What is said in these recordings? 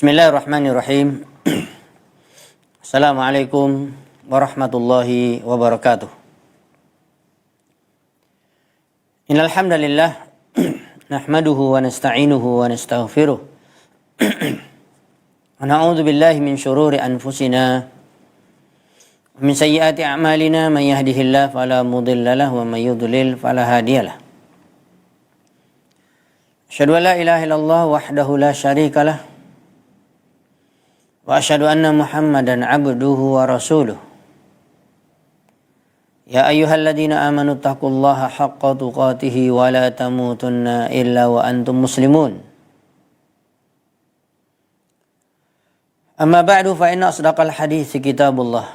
Bismillahirrahmanirrahim. Assalamualaikum warahmatullahi wabarakatuh. Innal hamdalillah nahmaduhu wa nasta'inuhu wa nastaghfiruh. Wa na'udzu billahi min shururi anfusina wa min sayyiati a'malina, may yahdihillahu fala mudilla lahu wa may yudlil fala hadiyalah. Asyhadu an la ilaha illallah wahdahu la syarika lah. Wa asyhadu anna Muhammadan abduhu wa rasuluh. Ya ayyuhalladzina amanu taqullaha haqqa tuqatih wa la tamutunna illa wa antum muslimun. Amma ba'du fa inna asdaqal hadithi kitabullah.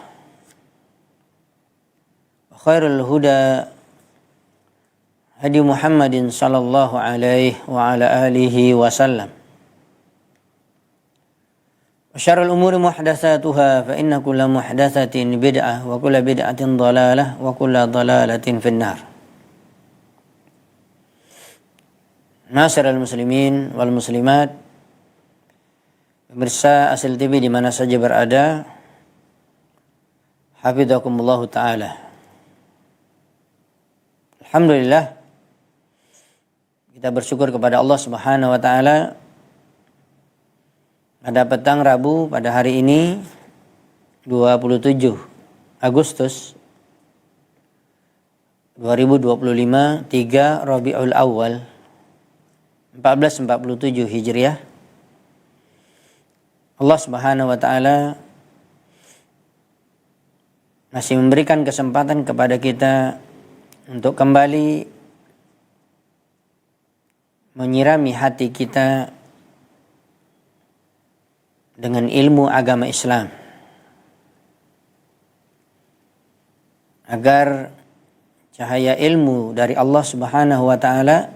Wa khairul huda hadi Muhammadin sallallahu alaihi wa ala alihi wa sallam. Syarrul umuri muhdatsatuha fa inna kulla muhdatsatin bid'ah wa kulla bid'atin dhalalah wa kulla dhalalatin finnar. Ma'asyiral muslimin wal muslimat, pemirsa Asil TV di mana saja berada, hafizakumullah taala. Alhamdulillah, kita bersyukur kepada Allah Subhanahu wa taala. Pada petang Rabu pada hari ini 27 Agustus 2025, 3 Rabiul Awal 1447 Hijriah, Allah Subhanahu wa taala masih memberikan kesempatan kepada kita untuk kembali menyirami hati kita dengan ilmu agama Islam, agar cahaya ilmu dari Allah Subhanahu wa taala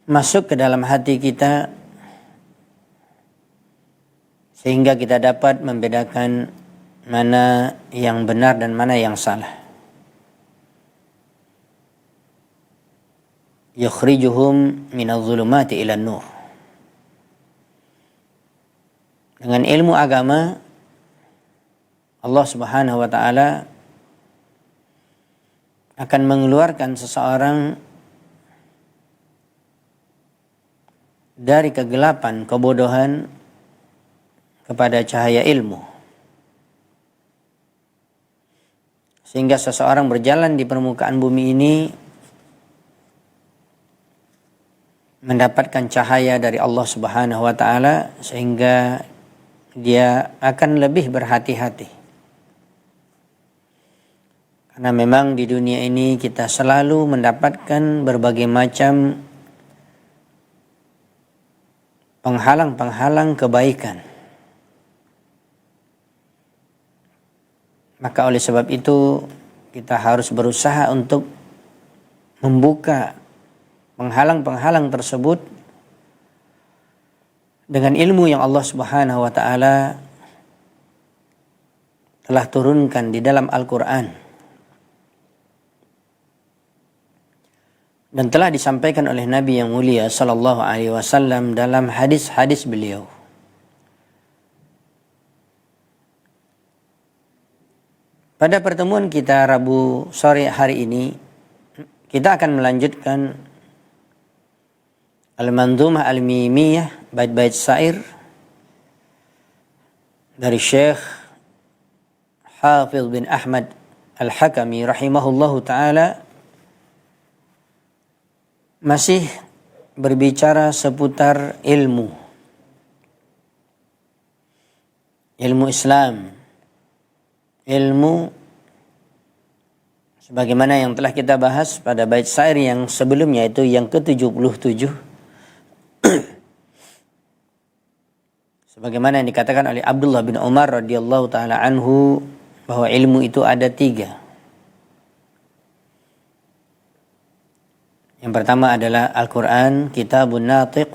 masuk ke dalam hati kita, sehingga kita dapat membedakan mana yang benar dan mana yang salah. Yukhrijuhum minadh-dhulumati ilan nur. Dengan ilmu agama, Allah Subhanahu wa taala akan mengeluarkan seseorang dari kegelapan, kebodohan kepada cahaya ilmu, sehingga seseorang berjalan di permukaan bumi ini mendapatkan cahaya dari Allah Subhanahu wa taala, sehingga dia akan lebih berhati-hati. Karena memang di dunia ini kita selalu mendapatkan berbagai macam penghalang-penghalang kebaikan. Maka oleh sebab itu kita harus berusaha untuk membuka penghalang-penghalang tersebut dengan ilmu yang Allah Subhanahu wa taala telah turunkan di dalam Al-Qur'an dan telah disampaikan oleh Nabi yang mulia sallallahu alaihi wasallam dalam hadis-hadis beliau. Pada pertemuan kita Rabu sore hari ini, kita akan melanjutkan Al-Manzumah Al-Mimiyah, bait-bait syair dari Syekh Hafidh bin Ahmad Al-Hakami rahimahullahu ta'ala, masih berbicara seputar ilmu Islam, ilmu sebagaimana yang telah kita bahas pada bait syair yang sebelumnya, itu yang ke-77. Sebagaimana yang dikatakan oleh Abdullah bin Umar radhiyallahu taala anhu, bahwa ilmu itu ada 3. Yang pertama adalah Al-Quran, kitabun natiq.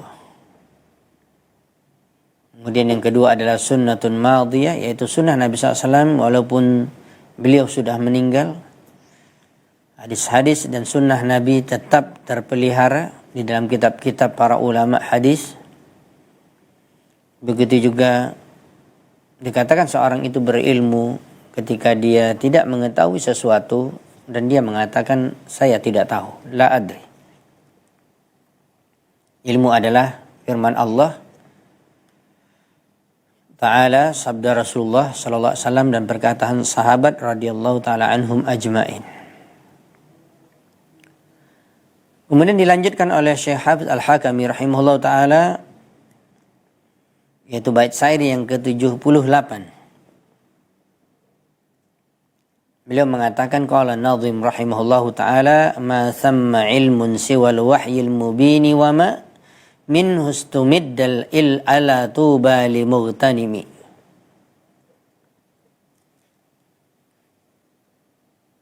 Kemudian yang kedua adalah sunnatun madiyah, yaitu sunnah Nabi SAW walaupun beliau sudah meninggal. Hadis-hadis dan sunnah Nabi tetap terpelihara di dalam kitab-kitab para ulama hadis. Begitu juga dikatakan seorang itu berilmu ketika dia tidak mengetahui sesuatu dan dia mengatakan saya tidak tahu, la adri. Ilmu adalah firman Allah Ta'ala, sabda Rasulullah sallallahu alaihi wasallam dan perkataan sahabat radhiyallahu taala anhum ajmain. Kemudian dilanjutkan oleh Syekh Hafiz Al-Hakami rahimahullah taala, yaitu bait syair yang ke-78. Beliau mengatakan qala Nazim rahimahullahu taala ma thamma ilmun siwal wahyil mubini wa ma min hustumiddal il ala tuba li mughtanimi.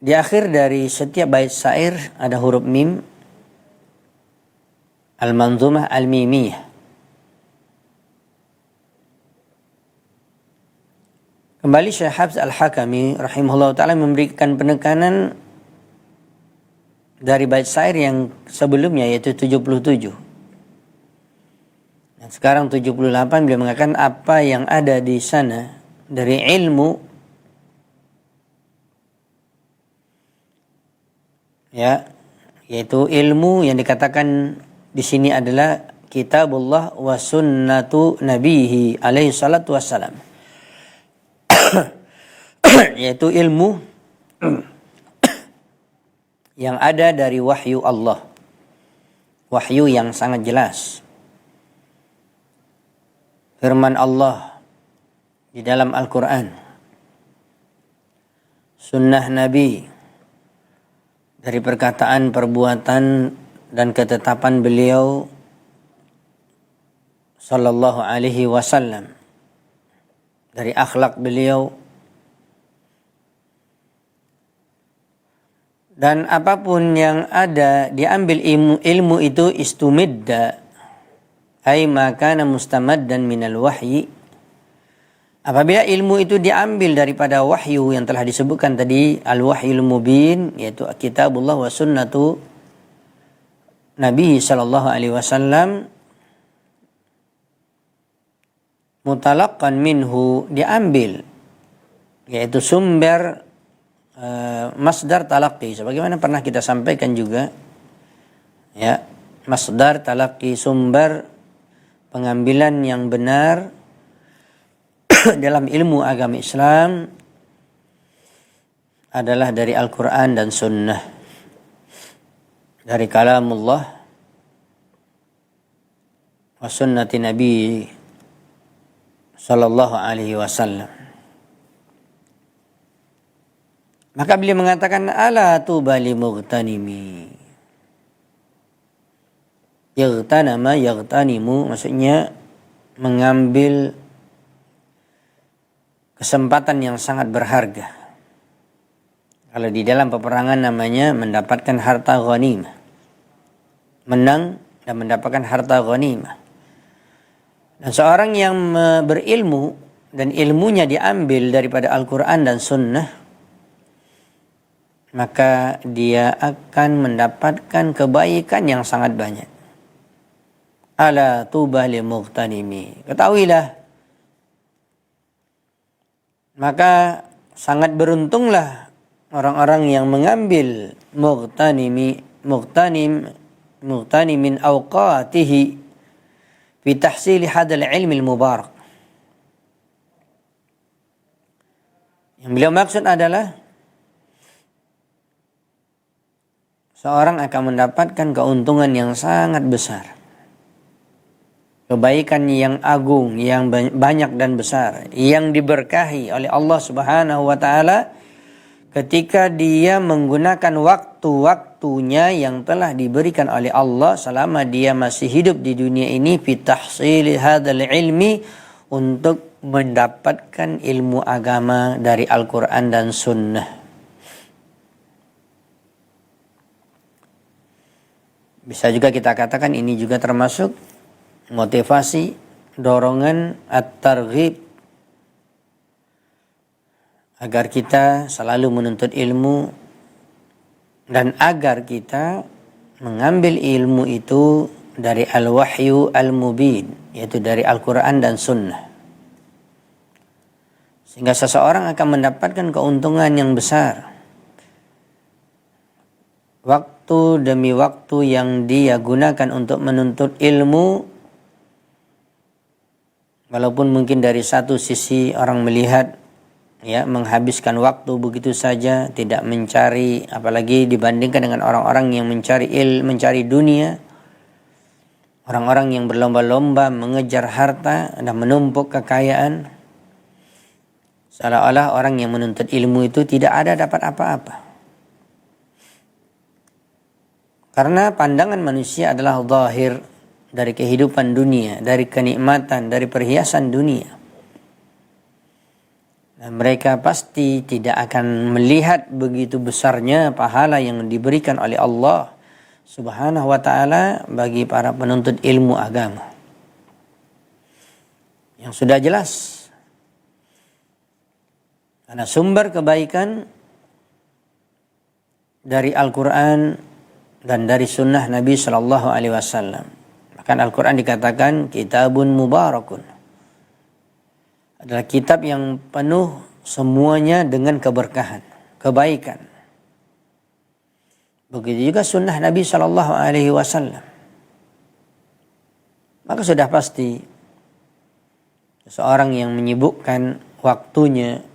Di akhir dari setiap bait syair ada huruf mim, al-manzumah al-mimiyah. Kembali Syekh Hafiz Al-Hakami rahimahullah ta'ala memberikan penekanan dari bait syair yang sebelumnya, yaitu 77. Dan sekarang 78, beliau mengatakan apa yang ada di sana dari ilmu, ya, yaitu ilmu yang dikatakan di sini adalah kitabullah wa sunnatu nabihi alaihi salatu wassalam. Yaitu ilmu yang ada dari wahyu Allah, wahyu yang sangat jelas, firman Allah di dalam Al-Quran, sunnah Nabi dari perkataan, perbuatan dan ketetapan beliau sallallahu alaihi wasallam, dari akhlak beliau, dan apapun yang ada diambil ilmu itu istumidda ay makana mustamaddan minal wahyi. Apabila ilmu itu diambil daripada wahyu yang telah disebutkan tadi, al-wahyul mubin, yaitu kitabullah wa sunnatu Nabi sallallahu alaihi wasallam, mutalaqqan minhu, diambil, yaitu sumber masdar talaqi, sebagaimana pernah kita sampaikan juga, ya, masdar talaqi, sumber pengambilan yang benar dalam ilmu agama Islam adalah dari Al-Quran dan Sunnah, dari kalamullah wa sunnati Nabi sallallahu alaihi wasallam. Maka beliau mengatakan ala tubali mughtanimi. Yaghtanama yaghtanimu, maksudnya mengambil kesempatan yang sangat berharga. Kalau di dalam peperangan namanya mendapatkan harta ghanimah, menang dan mendapatkan harta ghanimah. Dan seorang yang berilmu dan ilmunya diambil daripada Al-Quran dan Sunnah, maka dia akan mendapatkan kebaikan yang sangat banyak. Ala tuba li mughtanimi. Ketahuilah, maka sangat beruntunglah orang-orang yang mengambil mughtanim min awqatihi fi tahsili hadal ilmi al-mubarak. Yang beliau maksud adalah seorang akan mendapatkan keuntungan yang sangat besar, kebaikan yang agung, yang banyak dan besar, yang diberkahi oleh Allah Subhanahu wa taala ketika dia menggunakan waktu-waktunya yang telah diberikan oleh Allah selama dia masih hidup di dunia ini fi tahsili hadzal ilmi, untuk mendapatkan ilmu agama dari Al-Qur'an dan Sunnah. Bisa juga kita katakan ini juga termasuk motivasi, dorongan at-targhib, agar kita selalu menuntut ilmu dan agar kita mengambil ilmu itu dari al-wahyu al-mubin, yaitu dari Al-Quran dan Sunnah. Sehingga seseorang akan mendapatkan keuntungan yang besar. Waktu demi waktu yang dia gunakan untuk menuntut ilmu, walaupun mungkin dari satu sisi orang melihat menghabiskan waktu begitu saja, tidak mencari, apalagi dibandingkan dengan orang-orang yang mencari dunia, orang-orang yang berlomba-lomba mengejar harta dan menumpuk kekayaan. Seolah-olah orang yang menuntut ilmu itu tidak ada dapat apa-apa. Karena pandangan manusia adalah zahir dari kehidupan dunia, dari kenikmatan, dari perhiasan dunia. Dan mereka pasti tidak akan melihat begitu besarnya pahala yang diberikan oleh Allah Subhanahu wa ta'ala bagi para penuntut ilmu agama. Yang sudah jelas. Karena sumber kebaikan dari Al-Quran dan dari sunnah Nabi Sallallahu Alaihi Wasallam. Bahkan Al-Quran dikatakan kitabun mubarakun. Adalah kitab yang penuh semuanya dengan keberkahan, kebaikan. Begitu juga sunnah Nabi Sallallahu Alaihi Wasallam. Maka sudah pasti seseorang yang menyibukkan waktunya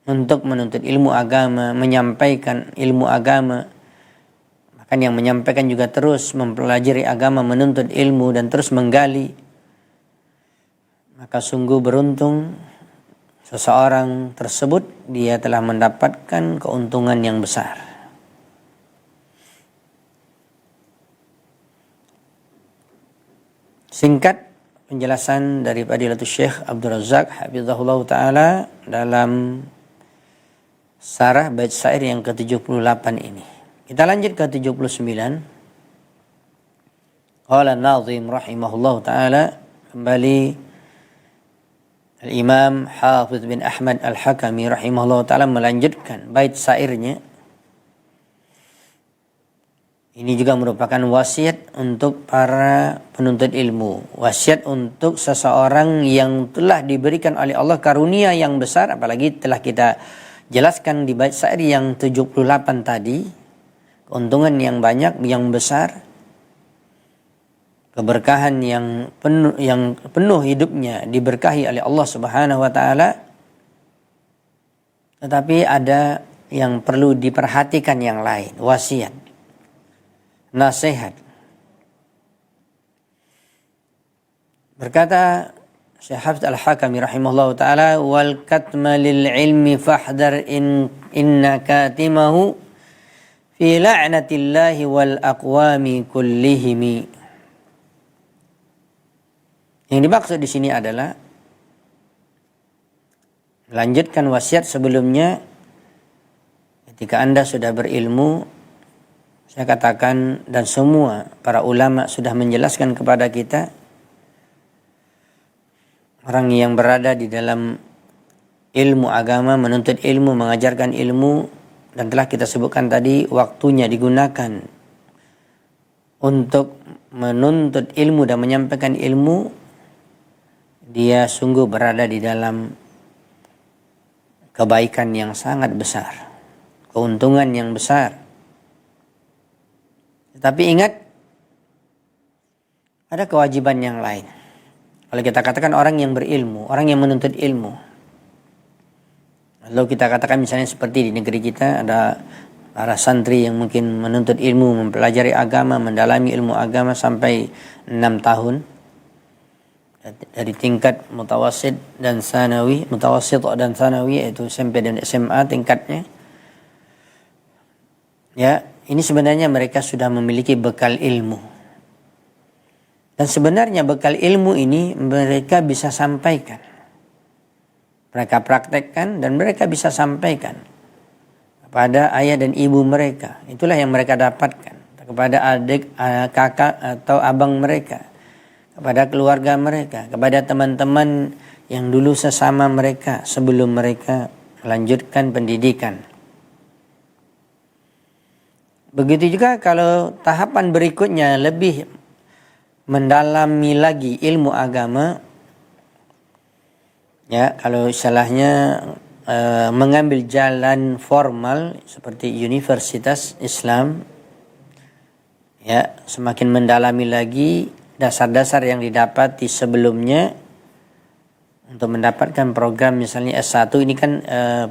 untuk menuntut ilmu agama, menyampaikan ilmu agama, bahkan yang menyampaikan juga terus mempelajari agama, menuntut ilmu dan terus menggali, maka sungguh beruntung seseorang tersebut, dia telah mendapatkan keuntungan yang besar. Singkat penjelasan dari Fadilatul Syekh Abdul Razak hafizahullah ta'ala dalam Sarah bait syair yang ke-78 ini. Kita lanjut ke 79. Qala an-Nazim rahimahullah ta'ala, kembali Al-Imam Hafiz bin Ahmad Al-Hakami rahimahullah ta'ala melanjutkan bait syairnya. Ini juga merupakan wasiat untuk para penuntut ilmu. Wasiat untuk seseorang yang telah diberikan oleh Allah karunia yang besar, apalagi telah kita jelaskan di bait syair yang 78 tadi, keuntungan yang banyak, yang besar, keberkahan yang penuh hidupnya diberkahi oleh Allah Subhanahu wa taala. Tetapi ada yang perlu diperhatikan yang lain, wasiat, nasihat. Berkata Syekh Hafiz Al-Hakami rahimahullah ta'ala, wal katma lil ilmi fahdar inna katimahu fi la'natillahi wal aqwami kullihimi. Yang dimaksud di sini adalah melanjutkan wasiat sebelumnya. Ketika Anda sudah berilmu, saya katakan dan semua para ulama sudah menjelaskan kepada kita, orang yang berada di dalam ilmu agama, menuntut ilmu, mengajarkan ilmu, dan telah kita sebutkan tadi waktunya digunakan untuk menuntut ilmu dan menyampaikan ilmu, dia sungguh berada di dalam kebaikan yang sangat besar, keuntungan yang besar. Tetapi ingat, ada kewajiban yang lain. Kalau kita katakan orang yang berilmu, orang yang menuntut ilmu, lalu kita katakan misalnya seperti di negeri kita ada para santri yang mungkin menuntut ilmu, mempelajari agama, mendalami ilmu agama sampai 6 tahun dari tingkat mutawasid dan sanawi, mutawasid dan sanawi, yaitu SMP dan SMA tingkatnya. Ya, ini sebenarnya mereka sudah memiliki bekal ilmu. Dan sebenarnya bekal ilmu ini mereka bisa sampaikan. Mereka praktekkan dan mereka bisa sampaikan kepada ayah dan ibu mereka. Itulah yang mereka dapatkan. Kepada adik, kakak atau abang mereka. Kepada keluarga mereka. Kepada teman-teman yang dulu sesama mereka sebelum mereka melanjutkan pendidikan. Begitu juga kalau tahapan berikutnya lebih mendalami lagi ilmu agama, ya kalau istilahnya mengambil jalan formal seperti universitas Islam, ya semakin mendalami lagi dasar-dasar yang didapati sebelumnya untuk mendapatkan program misalnya S1 ini kan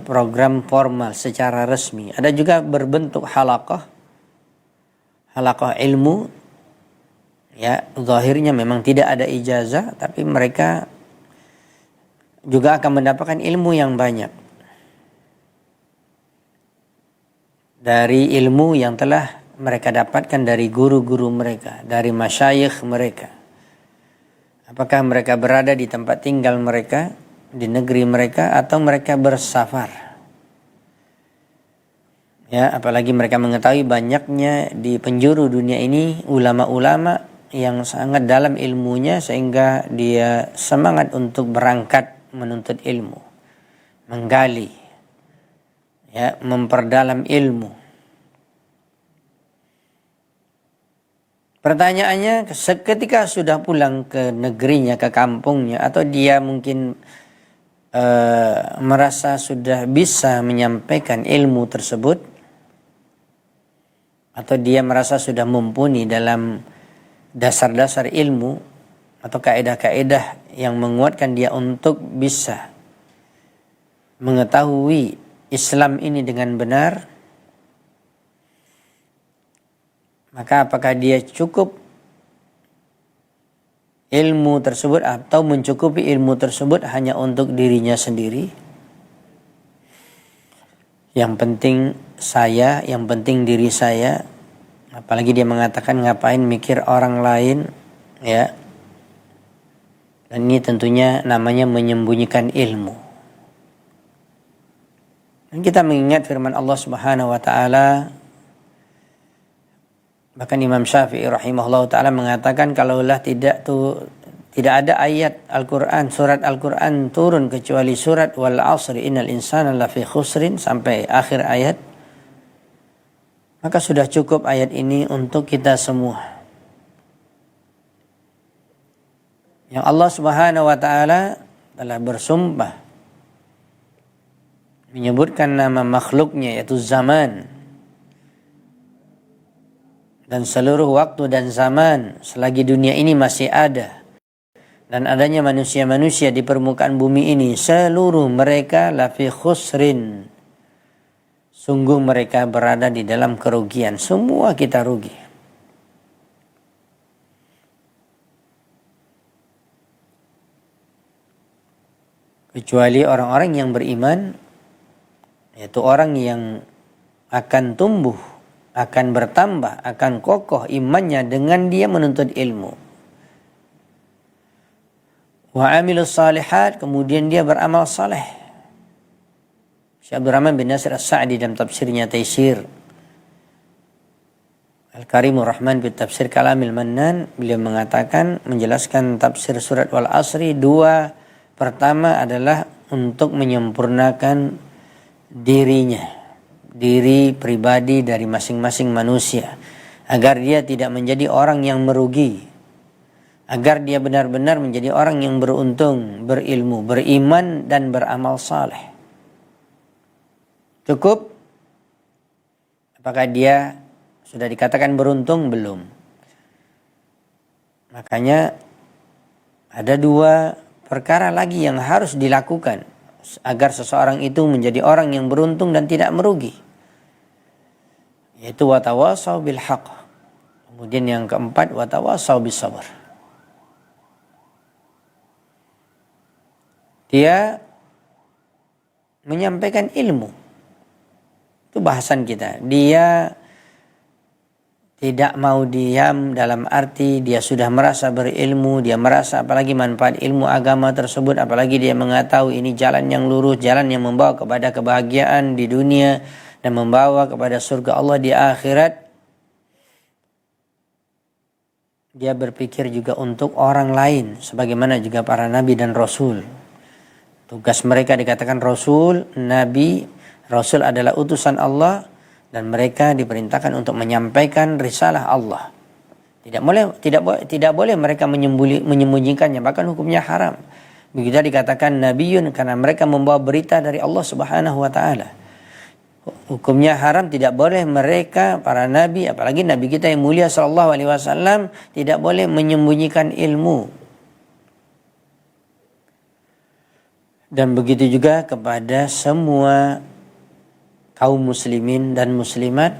program formal secara resmi. Ada juga berbentuk halaqah ilmu, ya zahirnya memang tidak ada ijazah tapi mereka juga akan mendapatkan ilmu yang banyak dari ilmu yang telah mereka dapatkan dari guru-guru mereka, dari masyayikh mereka. Apakah mereka berada di tempat tinggal mereka, di negeri mereka, atau mereka bersafar. Ya, apalagi mereka mengetahui banyaknya di penjuru dunia ini ulama-ulama yang sangat dalam ilmunya sehingga dia semangat untuk berangkat menuntut ilmu, menggali, ya, memperdalam ilmu. Pertanyaannya, ketika sudah pulang ke negerinya, ke kampungnya, atau dia mungkin merasa sudah bisa menyampaikan ilmu tersebut, atau dia merasa sudah mumpuni dalam dasar-dasar ilmu atau kaedah-kaedah yang menguatkan dia untuk bisa mengetahui Islam ini dengan benar, maka apakah dia cukup ilmu tersebut atau mencukupi ilmu tersebut hanya untuk dirinya sendiri? Yang penting saya, yang penting diri saya. Apalagi dia mengatakan ngapain mikir orang lain, ya. Dan ini tentunya namanya menyembunyikan ilmu. Dan kita mengingat firman Allah Subhanahu wa taala. Bahkan Imam Syafi'i rahimahullah ta'ala mengatakan kalaulah tidak ada ayat Al-Quran, surat Al-Quran turun kecuali surat wal asri innal insana lafi khusrin sampai akhir ayat, maka sudah cukup ayat ini untuk kita semua. Yang Allah Subhanahu wa ta'ala telah bersumpah menyebutkan nama makhluknya yaitu zaman, dan seluruh waktu dan zaman selagi dunia ini masih ada dan adanya manusia-manusia di permukaan bumi ini, seluruh mereka lafi khusrin, sungguh mereka berada di dalam kerugian. Semua kita rugi. Kecuali orang-orang yang beriman, yaitu orang yang akan tumbuh, akan bertambah, akan kokoh imannya dengan dia menuntut ilmu. Wa amilus salihat, kemudian dia beramal saleh. Syekh Abdurrahman bin Nasir As-Sa'di dalam tafsirnya Taisir Al-Karimur Rahman fi Tafsir Kalamil Mannan, beliau mengatakan menjelaskan tafsir surat Wal Asri, dua pertama adalah untuk menyempurnakan diri pribadi dari masing-masing manusia agar dia tidak menjadi orang yang merugi, agar dia benar-benar menjadi orang yang beruntung, berilmu, beriman dan beramal saleh. Cukup? Apakah dia sudah dikatakan beruntung? Belum. Makanya ada dua perkara lagi yang harus dilakukan agar seseorang itu menjadi orang yang beruntung dan tidak merugi, yaitu watawasau bil haqq. Kemudian yang keempat, watawasau bis sabr. Dia menyampaikan ilmu. Itu bahasan kita. Dia tidak mau diam dalam arti dia sudah merasa berilmu, dia merasa apalagi manfaat ilmu agama tersebut, apalagi dia mengetahui ini jalan yang lurus, jalan yang membawa kepada kebahagiaan di dunia dan membawa kepada surga Allah di akhirat. Dia berpikir juga untuk orang lain, sebagaimana juga para nabi dan rasul. Tugas mereka dikatakan rasul, nabi. Rasul adalah utusan Allah dan mereka diperintahkan untuk menyampaikan risalah Allah. Tidak boleh mereka menyembunyikannya, bahkan hukumnya haram. Begitu dikatakan nabiyun karena mereka membawa berita dari Allah Subhanahu wa taala. Hukumnya haram, tidak boleh mereka para nabi, apalagi nabi kita yang mulia sallallahu alaihi wasallam, tidak boleh menyembunyikan ilmu. Dan begitu juga kepada semua kaum muslimin dan muslimat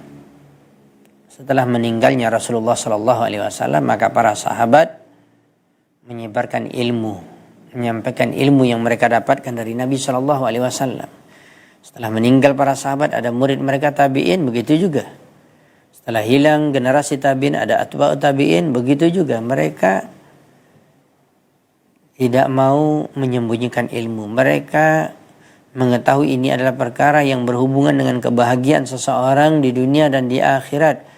setelah meninggalnya Rasulullah sallallahu alaihi wasallam, maka para sahabat menyebarkan ilmu, menyampaikan ilmu yang mereka dapatkan dari Nabi sallallahu alaihi wasallam. Setelah meninggal para sahabat, ada murid mereka tabi'in, begitu juga. Setelah hilang generasi tabi'in, ada atba'ut tabi'in, begitu juga. Mereka tidak mau menyembunyikan ilmu. Mereka mengetahui ini adalah perkara yang berhubungan dengan kebahagiaan seseorang di dunia dan di akhirat.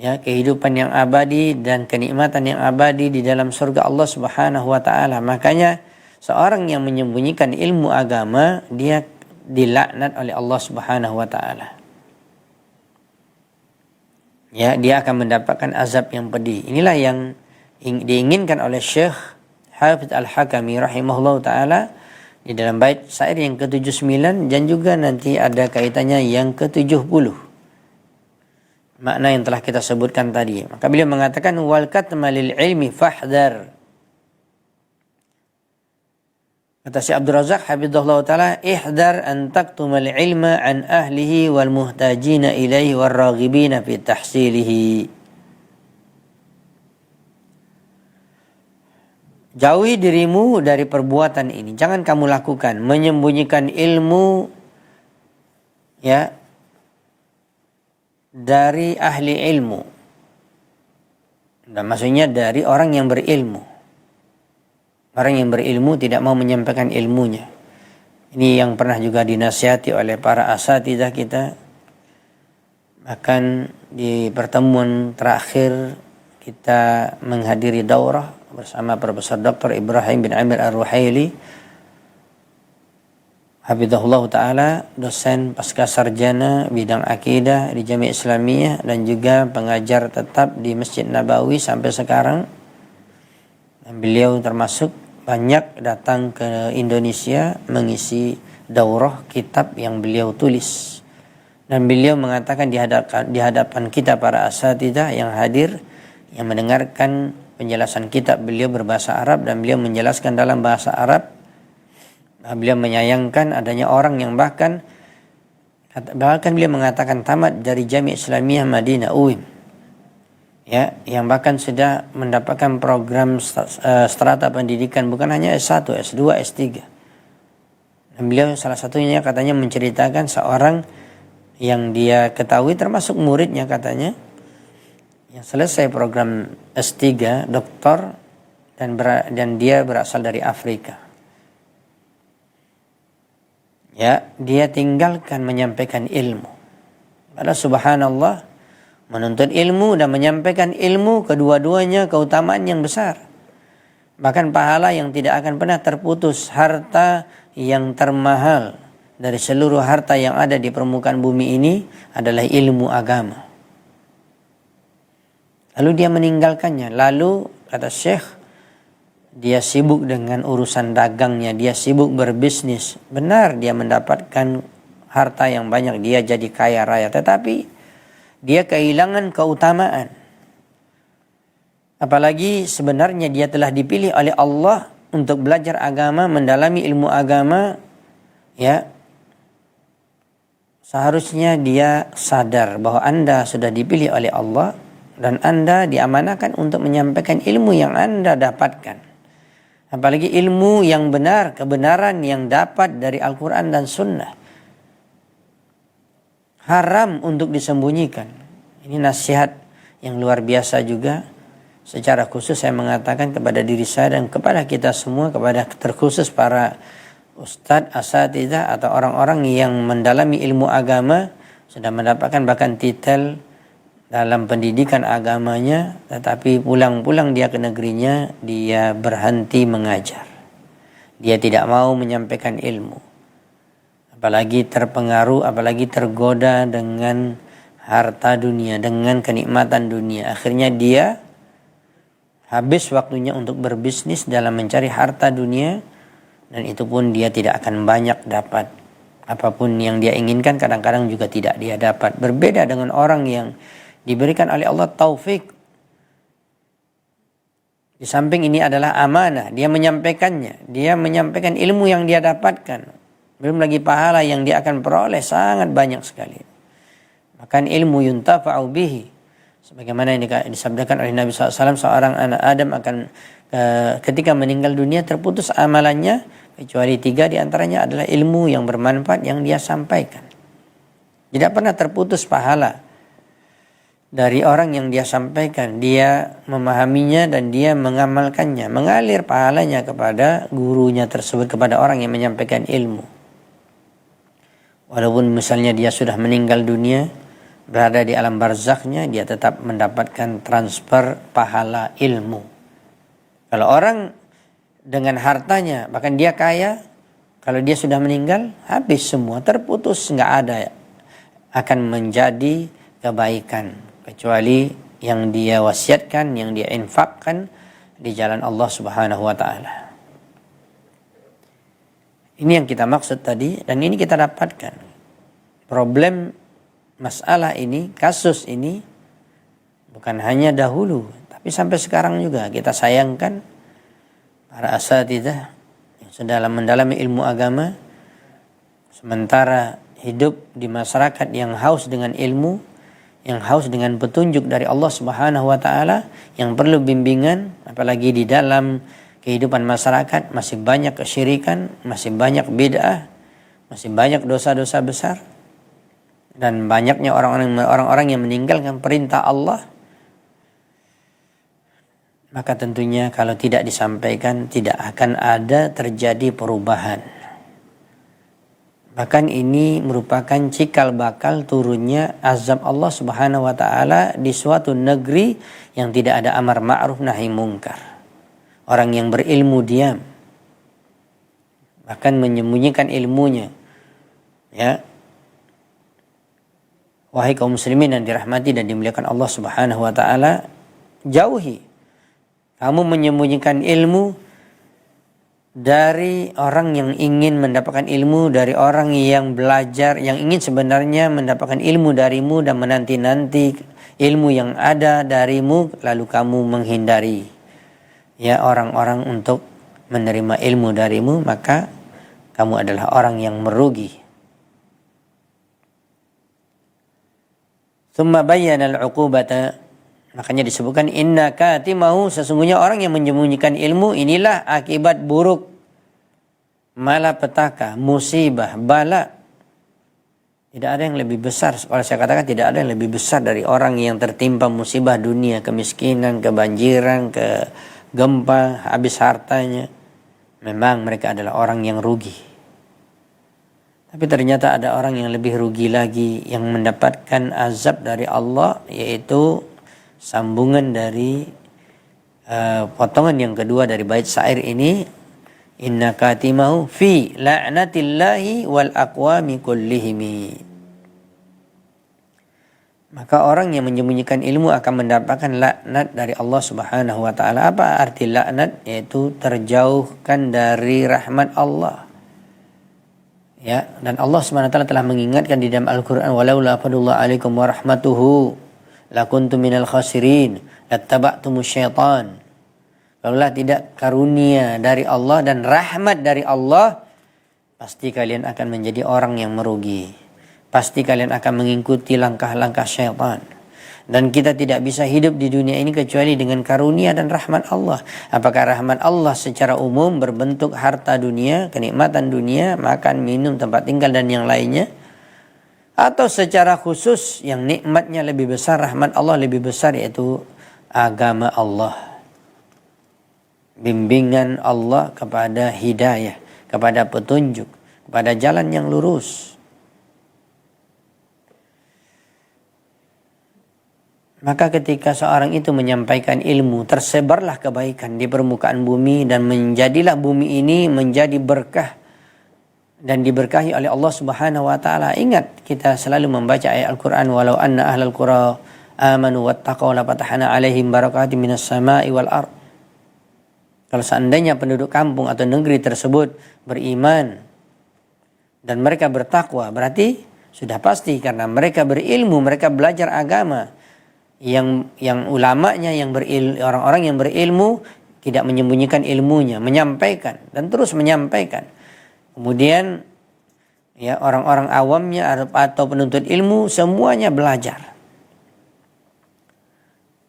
Ya, kehidupan yang abadi dan kenikmatan yang abadi di dalam surga Allah Subhanahu wa taala. Makanya seorang yang menyembunyikan ilmu agama, dia dilaknat oleh Allah Subhanahu wa taala. Ya, dia akan mendapatkan azab yang pedih. Inilah yang diinginkan oleh Syekh Hafidz Al-Hakami rahimahullah taala di dalam bait syair yang ke-79 dan juga nanti ada kaitannya yang ke-70. Makna yang telah kita sebutkan tadi. Maka beliau mengatakan wal katma lil ilmi fahdar. Kata Syekh Abdul Razak hafizahullah taala, ihdar an taktumal ilma an ahlihi wal muhtajina ilaihi war raghibina fi tahsilihi. Jauhi dirimu dari perbuatan ini. Jangan kamu lakukan menyembunyikan ilmu, ya, dari ahli ilmu. Dan maksudnya dari orang yang berilmu. Orang yang berilmu tidak mau menyampaikan ilmunya. Ini yang pernah juga dinasihati oleh para asatidzah kita. Bahkan di pertemuan terakhir kita menghadiri daurah bersama Profesor Dr. Ibrahim bin Amir Ar-Ruhaili hafizahullah ta'ala, dosen pasca sarjana bidang akidah di Jami'ah Islamiyah dan juga pengajar tetap di Masjid Nabawi sampai sekarang. Dan beliau termasuk banyak datang ke Indonesia mengisi daurah kitab yang beliau tulis. Dan beliau mengatakan di hadapan kita para asatidzah yang hadir, yang mendengarkan penjelasan kitab beliau berbahasa Arab dan beliau menjelaskan dalam bahasa Arab. Beliau menyayangkan adanya orang yang bahkan beliau mengatakan tamat dari Jami'ah Islamiyah Madinah UIN, ya, yang bahkan sudah mendapatkan program strata pendidikan bukan hanya S1, S2, S3. Dan beliau salah satunya katanya menceritakan seorang yang dia ketahui termasuk muridnya katanya yang selesai program S3 doktor dan dia berasal dari Afrika. Ya, dia tinggalkan menyampaikan ilmu. Padahal subhanallah, menuntut ilmu dan menyampaikan ilmu kedua-duanya keutamaan yang besar. Bahkan pahala yang tidak akan pernah terputus, harta yang termahal dari seluruh harta yang ada di permukaan bumi ini adalah ilmu agama. Lalu dia meninggalkannya. Lalu kata Syekh, dia sibuk dengan urusan dagangnya, dia sibuk berbisnis. Benar dia mendapatkan harta yang banyak, dia jadi kaya raya. Tetapi dia kehilangan keutamaan. Apalagi sebenarnya dia telah dipilih oleh Allah untuk belajar agama, mendalami ilmu agama. Ya, seharusnya dia sadar bahwa Anda sudah dipilih oleh Allah dan Anda diamanahkan untuk menyampaikan ilmu yang Anda dapatkan. Apalagi ilmu yang benar, kebenaran yang dapat dari Al-Quran dan Sunnah. Haram untuk disembunyikan. Ini nasihat yang luar biasa juga. Secara khusus saya mengatakan kepada diri saya dan kepada kita semua, kepada terkhusus para ustadz, asatidzah atau orang-orang yang mendalami ilmu agama, sudah mendapatkan bahkan titel dalam pendidikan agamanya, tetapi pulang-pulang dia ke negerinya, dia berhenti mengajar. Dia tidak mau menyampaikan ilmu. Apalagi terpengaruh, apalagi tergoda dengan harta dunia, dengan kenikmatan dunia. Akhirnya dia habis waktunya untuk berbisnis dalam mencari harta dunia, dan itu pun dia tidak akan banyak dapat. Apapun yang dia inginkan kadang-kadang juga tidak dia dapat. Berbeda dengan orang yang diberikan oleh Allah taufik. Di samping ini adalah amanah, dia menyampaikannya, dia menyampaikan ilmu yang dia dapatkan. Belum lagi pahala yang dia akan peroleh sangat banyak sekali. Bahkan ilmu yuntafa'u bihi. Sebagaimana yang disabdakan oleh Nabi SAW, seorang anak Adam akan ketika meninggal dunia terputus amalannya, kecuali 3 diantaranya adalah ilmu yang bermanfaat yang dia sampaikan. Tidak pernah terputus pahala dari orang yang dia sampaikan, dia memahaminya dan dia mengamalkannya, mengalir pahalanya kepada gurunya tersebut, kepada orang yang menyampaikan ilmu. Walaupun misalnya dia sudah meninggal dunia, berada di alam barzakhnya, dia tetap mendapatkan transfer pahala ilmu. Kalau orang dengan hartanya, bahkan dia kaya, kalau dia sudah meninggal, habis semua, terputus, nggak ada akan menjadi kebaikan. Kecuali yang dia wasiatkan, yang dia infakkan di jalan Allah Subhanahu wa ta'ala. Ini yang kita maksud tadi, dan ini kita dapatkan. Problem masalah ini, kasus ini, bukan hanya dahulu, tapi sampai sekarang juga kita sayangkan para asatidzah yang sedang mendalami ilmu agama, sementara hidup di masyarakat yang haus dengan ilmu, yang haus dengan petunjuk dari Allah Subhanahu wa ta'ala, yang perlu bimbingan, apalagi di dalam kehidupan masyarakat masih banyak kesyirikan, masih banyak bid'ah, masih banyak dosa-dosa besar, dan banyaknya orang-orang yang meninggalkan perintah Allah. Maka tentunya kalau tidak disampaikan, tidak akan ada terjadi perubahan. Bahkan ini merupakan cikal bakal turunnya azab Allah Subhanahu wa ta'ala di suatu negeri yang tidak ada amar ma'ruf nahi mungkar. Orang yang berilmu diam, bahkan menyembunyikan ilmunya. Ya. Wahai kaum muslimin yang dirahmati dan dimuliakan Allah Subhanahu wa ta'ala, jauhi kamu menyembunyikan ilmu dari orang yang ingin mendapatkan ilmu, dari orang yang belajar, yang ingin sebenarnya mendapatkan ilmu darimu dan menanti-nanti ilmu yang ada darimu, lalu kamu menghindari ya orang-orang untuk menerima ilmu darimu, maka kamu adalah orang yang merugi. Tsumma bayyana al-'uqubata, makanya disebutkan inna katimahu, sesungguhnya orang yang menyembunyikan ilmu inilah akibat buruk, malapetaka, musibah, bala. Tidak ada yang lebih besar, kalau saya katakan tidak ada yang lebih besar dari orang yang tertimpa musibah dunia, kemiskinan, kebanjiran, gempa, habis hartanya. Memang mereka adalah orang yang rugi. Tapi ternyata ada orang yang lebih rugi lagi, yang mendapatkan azab dari Allah, yaitu sambungan dari potongan yang kedua dari bait syair ini, inna katimahu fi la'natillahi wal aqwami kullihimi. Maka orang yang menyembunyikan ilmu akan mendapatkan laknat dari Allah Subhanahu wa ta'ala. Apa arti laknat? Yaitu terjauhkan dari rahmat Allah. Ya, dan Allah Subhanahu wa ta'ala telah mengingatkan di dalam Al-Qur'an, walaula fadlullah alaikum wa rahmatuhu lakuntum minal khasirin lattaba'tumus syaitan. Kalaulah tidak karunia dari Allah dan rahmat dari Allah, pasti kalian akan menjadi orang yang merugi. Pasti kalian akan mengikuti langkah-langkah syaitan. Dan kita tidak bisa hidup di dunia ini kecuali dengan karunia dan rahmat Allah. Apakah rahmat Allah secara umum berbentuk harta dunia, kenikmatan dunia, makan, minum, tempat tinggal dan yang lainnya? Atau secara khusus yang nikmatnya lebih besar, rahmat Allah lebih besar, yaitu agama Allah. Bimbingan Allah kepada hidayah, kepada petunjuk, kepada jalan yang lurus. Maka ketika seorang itu menyampaikan ilmu, tersebarlah kebaikan di permukaan bumi dan menjadilah bumi ini menjadi berkah dan diberkahi oleh Allah Subhanahu wa taala. Ingat, kita selalu membaca ayat Al-Qur'an, walau anna ahlal qura amanu wattaqaw la fatahna alaihim barakatim minas sama'i wal ardh Kalau seandainya penduduk kampung atau negeri tersebut beriman dan mereka bertakwa, berarti sudah pasti karena mereka berilmu, mereka belajar agama. Yang ulamanya, orang-orang yang berilmu tidak menyembunyikan ilmunya, menyampaikan dan terus menyampaikan. Kemudian ya orang-orang awamnya atau penuntut ilmu semuanya belajar.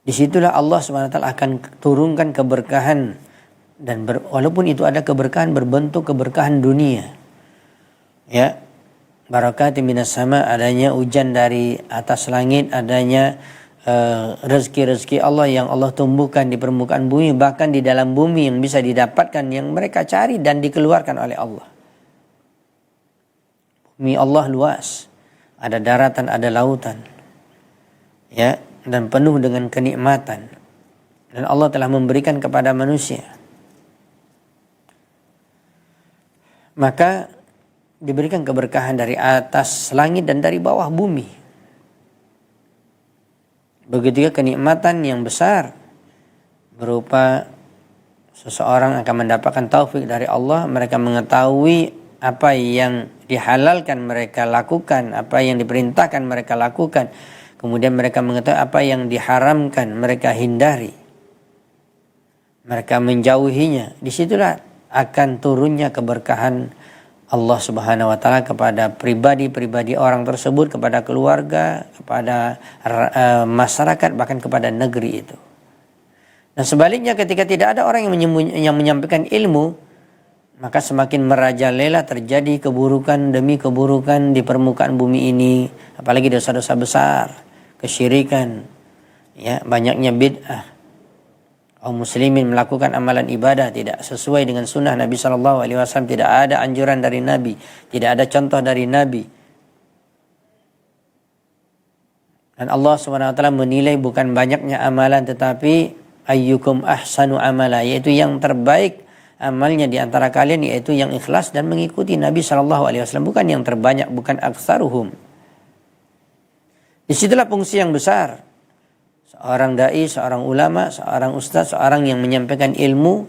Disitulah Allah SWT akan turunkan keberkahan dan walaupun itu ada keberkahan berbentuk keberkahan dunia. Ya, barakatin minas sama, adanya hujan dari atas langit, adanya rezeki-rezeki Allah yang Allah tumbuhkan di permukaan bumi, bahkan di dalam bumi yang bisa didapatkan, yang mereka cari dan dikeluarkan oleh Allah. Bumi Allah luas, ada daratan, ada lautan, ya, dan penuh dengan kenikmatan, dan Allah telah memberikan kepada manusia. Maka diberikan keberkahan dari atas langit dan dari bawah bumi. Begitu juga kenikmatan yang besar berupa seseorang akan mendapatkan taufik dari Allah, mereka mengetahui apa yang dihalalkan mereka lakukan, apa yang diperintahkan mereka lakukan, kemudian mereka mengetahui apa yang diharamkan mereka hindari, mereka menjauhinya. Disitulah akan turunnya keberkahan Allah Subhanahu wa taala kepada pribadi-pribadi orang tersebut, kepada keluarga, kepada masyarakat, bahkan kepada negeri itu. Dan sebaliknya ketika tidak ada orang yang menyampaikan ilmu, maka semakin merajalela terjadi keburukan demi keburukan di permukaan bumi ini, apalagi dosa-dosa besar, kesyirikan, ya, banyaknya bid'ah. Kaum muslimin melakukan amalan ibadah tidak sesuai dengan sunnah Nabi SAW, tidak ada anjuran dari Nabi, tidak ada contoh dari Nabi. Dan Allah SWT menilai bukan banyaknya amalan, tetapi ayyukum ahsanu amala, yaitu yang terbaik amalnya di antara kalian, yaitu yang ikhlas dan mengikuti Nabi SAW, bukan yang terbanyak, bukan aktsaruhum. Disitulah fungsi yang besar seorang dai, seorang ulama, seorang ustaz, seorang yang menyampaikan ilmu.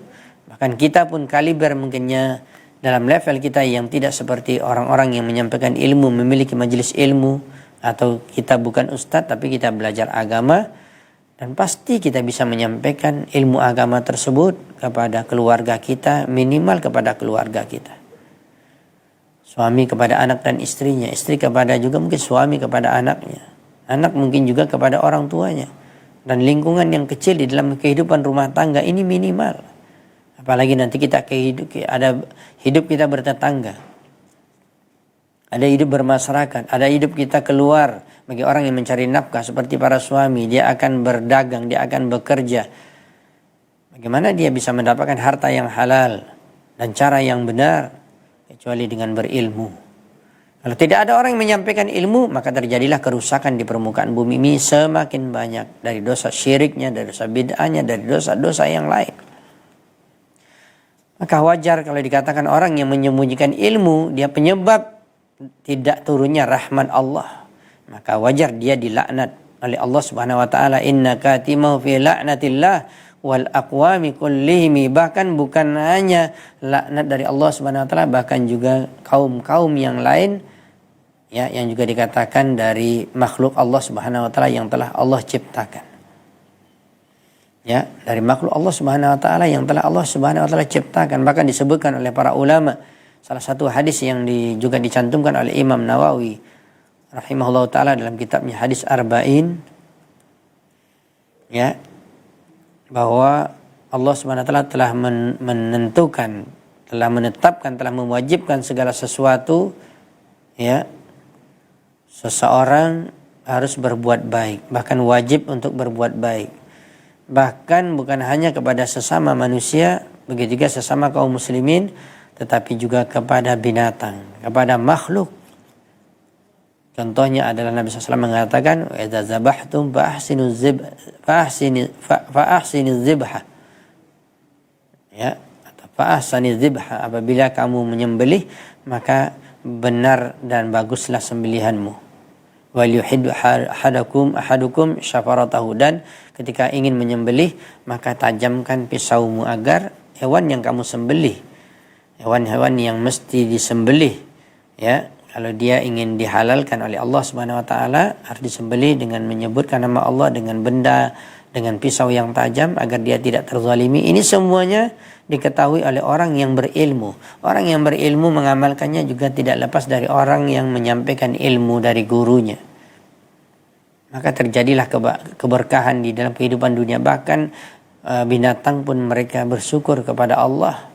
Bahkan kita pun kaliber mungkinnya dalam level kita yang tidak seperti orang-orang yang menyampaikan ilmu, memiliki majelis ilmu, atau kita bukan ustaz tapi kita belajar agama, dan pasti kita bisa menyampaikan ilmu agama tersebut kepada keluarga kita, minimal kepada keluarga kita. Suami kepada anak dan istrinya, istri kepada juga mungkin suami kepada anaknya, anak mungkin juga kepada orang tuanya. Dan lingkungan yang kecil di dalam kehidupan rumah tangga ini minimal. Apalagi nanti kita hidup kita bertetangga. Ada hidup bermasyarakat, ada hidup kita keluar bagi orang yang mencari nafkah seperti para suami, dia akan berdagang, dia akan bekerja. Bagaimana dia bisa mendapatkan harta yang halal dan cara yang benar kecuali dengan berilmu. Kalau tidak ada orang yang menyampaikan ilmu, maka terjadilah kerusakan di permukaan bumi ini semakin banyak. Dari dosa syiriknya, dari dosa bid'ahnya, dari dosa-dosa yang lain. Maka wajar kalau dikatakan orang yang menyembunyikan ilmu, dia penyebab tidak turunnya rahmat Allah. Maka wajar dia dilaknat oleh Allah Subhanahu wa taala. Inna katimahu fi la'natillah wal aqwami kullihimi. Bahkan bukan hanya laknat dari Allah Subhanahu wa taala, bahkan juga kaum-kaum yang lain, ya, yang juga dikatakan dari makhluk Allah Subhanahu wa taala yang telah Allah ciptakan. Ya, dari makhluk Allah Subhanahu wa taala yang telah Allah Subhanahu wa taala ciptakan. Bahkan disebutkan oleh para ulama, salah satu hadis yang juga dicantumkan oleh Imam Nawawi rahimahullah taala dalam kitabnya Hadis Arba'in, ya, bahwa Allah Subhanahu wa taala telah menentukan, telah menetapkan, telah mewajibkan segala sesuatu, ya, seseorang harus berbuat baik, bahkan wajib untuk berbuat baik. Bahkan bukan hanya kepada sesama manusia, begitu juga sesama kaum muslimin, tetapi juga kepada binatang, kepada makhluk. Contohnya adalah Nabi SAW mengatakan, "Wa idza zabahtum fa'ahsinu dzibha." Ya, atau fa'ahsinu dzibha, apabila kamu menyembelih, maka benar dan baguslah sembelihanmu. Wal yuhiddu ahadukum syafaratahu, dan ketika ingin menyembelih maka tajamkan pisaumu agar hewan yang kamu sembelih, hewan-hewan yang mesti disembelih, ya. Kalau dia ingin dihalalkan oleh Allah Subhanahu wa taala, harus disembelih dengan menyebutkan nama Allah, dengan benda, dengan pisau yang tajam agar dia tidak terzalimi. Ini semuanya diketahui oleh orang yang berilmu. Orang yang berilmu mengamalkannya juga tidak lepas dari orang yang menyampaikan ilmu dari gurunya. Maka terjadilah keberkahan di dalam kehidupan dunia. Bahkan binatang pun mereka bersyukur kepada Allah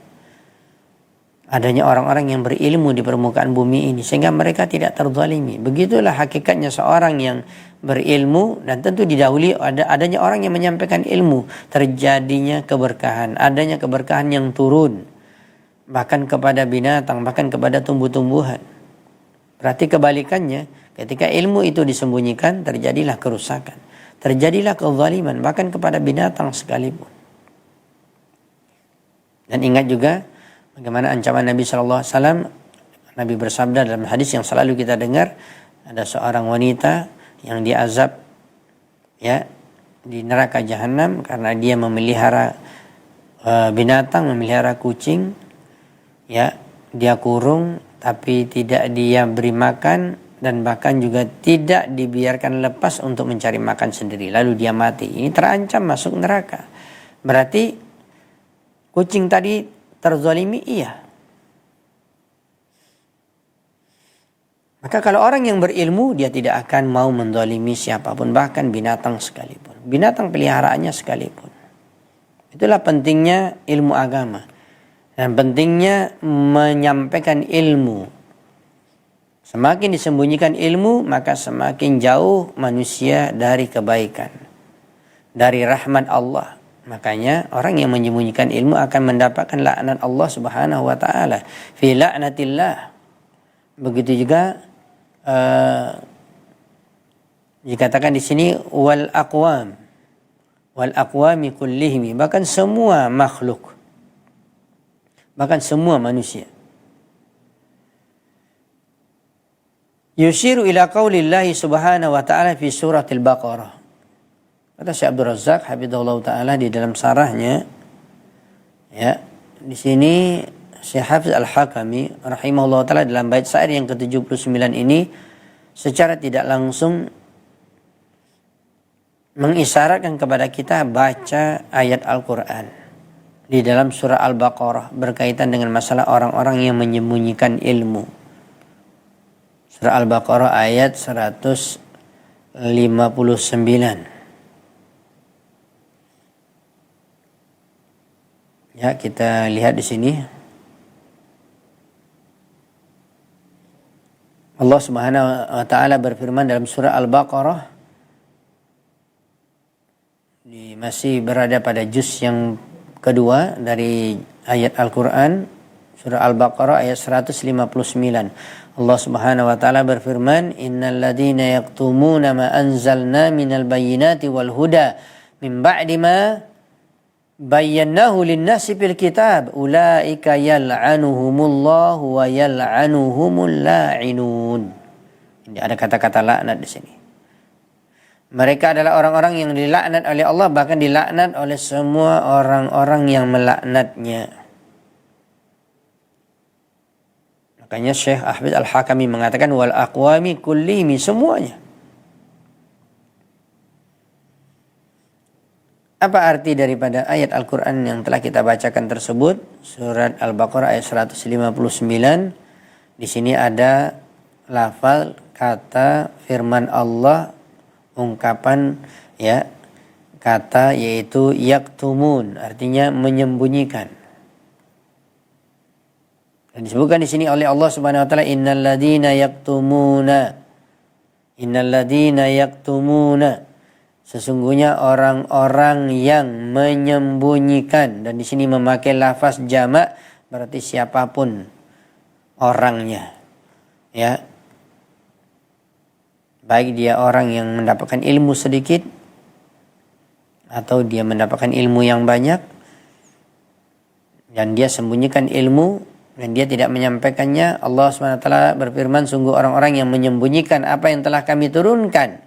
adanya orang-orang yang berilmu di permukaan bumi ini, sehingga mereka tidak terzalimi. Begitulah hakikatnya seorang yang berilmu, dan tentu didahului adanya orang yang menyampaikan ilmu, terjadinya keberkahan, adanya keberkahan yang turun bahkan kepada binatang, bahkan kepada tumbuh-tumbuhan. Berarti kebalikannya, ketika ilmu itu disembunyikan, terjadilah kerusakan, terjadilah kezaliman bahkan kepada binatang sekalipun. Dan ingat juga bagaimana ancaman Nabi SAW. Nabi bersabda dalam hadis yang selalu kita dengar, ada seorang wanita yang diazab, ya, di neraka jahanam karena dia memelihara binatang, memelihara kucing, ya, dia kurung tapi tidak dia beri makan, dan bahkan juga tidak dibiarkan lepas untuk mencari makan sendiri, lalu dia mati. Ini terancam masuk neraka. Berarti kucing tadi terzalimi, iya. Maka kalau orang yang berilmu, dia tidak akan mau menzalimi siapapun, bahkan binatang sekalipun, binatang peliharaannya sekalipun. Itulah pentingnya ilmu agama dan pentingnya menyampaikan ilmu. Semakin disembunyikan ilmu, maka semakin jauh manusia dari kebaikan, dari rahmat Allah. Makanya orang yang menyembunyikan ilmu akan mendapatkan laknat Allah Subhanahu wa taala. Fi la'natillah. Begitu juga dikatakan di sini wal aqwami kullihim, bahkan semua makhluk, bahkan semua manusia. Yushiru ila qaulillahi subhanahu wa ta'ala fi suratil Baqarah. Kata Syekh Abdul Razak hafizahullah taala di dalam sarahnya, ya, di sini Syekh Hafiz Al-Hakami rahimahullah taala dalam bait syair yang ke-79 ini secara tidak langsung mengisyaratkan kepada kita baca ayat Al-Qur'an di dalam surah Al-Baqarah berkaitan dengan masalah orang-orang yang menyembunyikan ilmu. Surah Al-Baqarah ayat 159. Ya, kita lihat di sini. Allah Subhanahu wa taala berfirman dalam surah Al-Baqarah, masih berada pada juz yang kedua dari ayat Al-Qur'an, surah Al-Baqarah ayat 159. Allah Subhanahu wa taala berfirman, "Innal ladzina yaktumuna ma anzalna minal bayyinati wal huda min ba'di ma bayyanahu lin-nasi fil kitab ulaika yal'anuhumullahu wa yal'anuhumul la'inun." Ini ada kata-kata laknat di sini. Mereka adalah orang-orang yang dilaknat oleh Allah, bahkan dilaknat oleh semua orang-orang yang melaknatnya. Makanya Syekh Hafiz Al-Hakami mengatakan wal aqwami kullihim, semuanya. Apa arti daripada ayat Al-Quran yang telah kita bacakan tersebut? Surat Al-Baqarah ayat 159. Di sini ada lafal kata firman Allah, ungkapan, ya, kata yaitu yaktumun, artinya menyembunyikan. Dan disebutkan di sini oleh Allah Subhanahu wa taala, innal ladzina yaktumuna, sesungguhnya orang-orang yang menyembunyikan. Dan di sini memakai lafaz jamak, berarti siapapun orangnya, ya, baik dia orang yang mendapatkan ilmu sedikit atau dia mendapatkan ilmu yang banyak dan dia sembunyikan ilmu dan dia tidak menyampaikannya. Allah SWT berfirman, sungguh orang-orang yang menyembunyikan apa yang telah kami turunkan.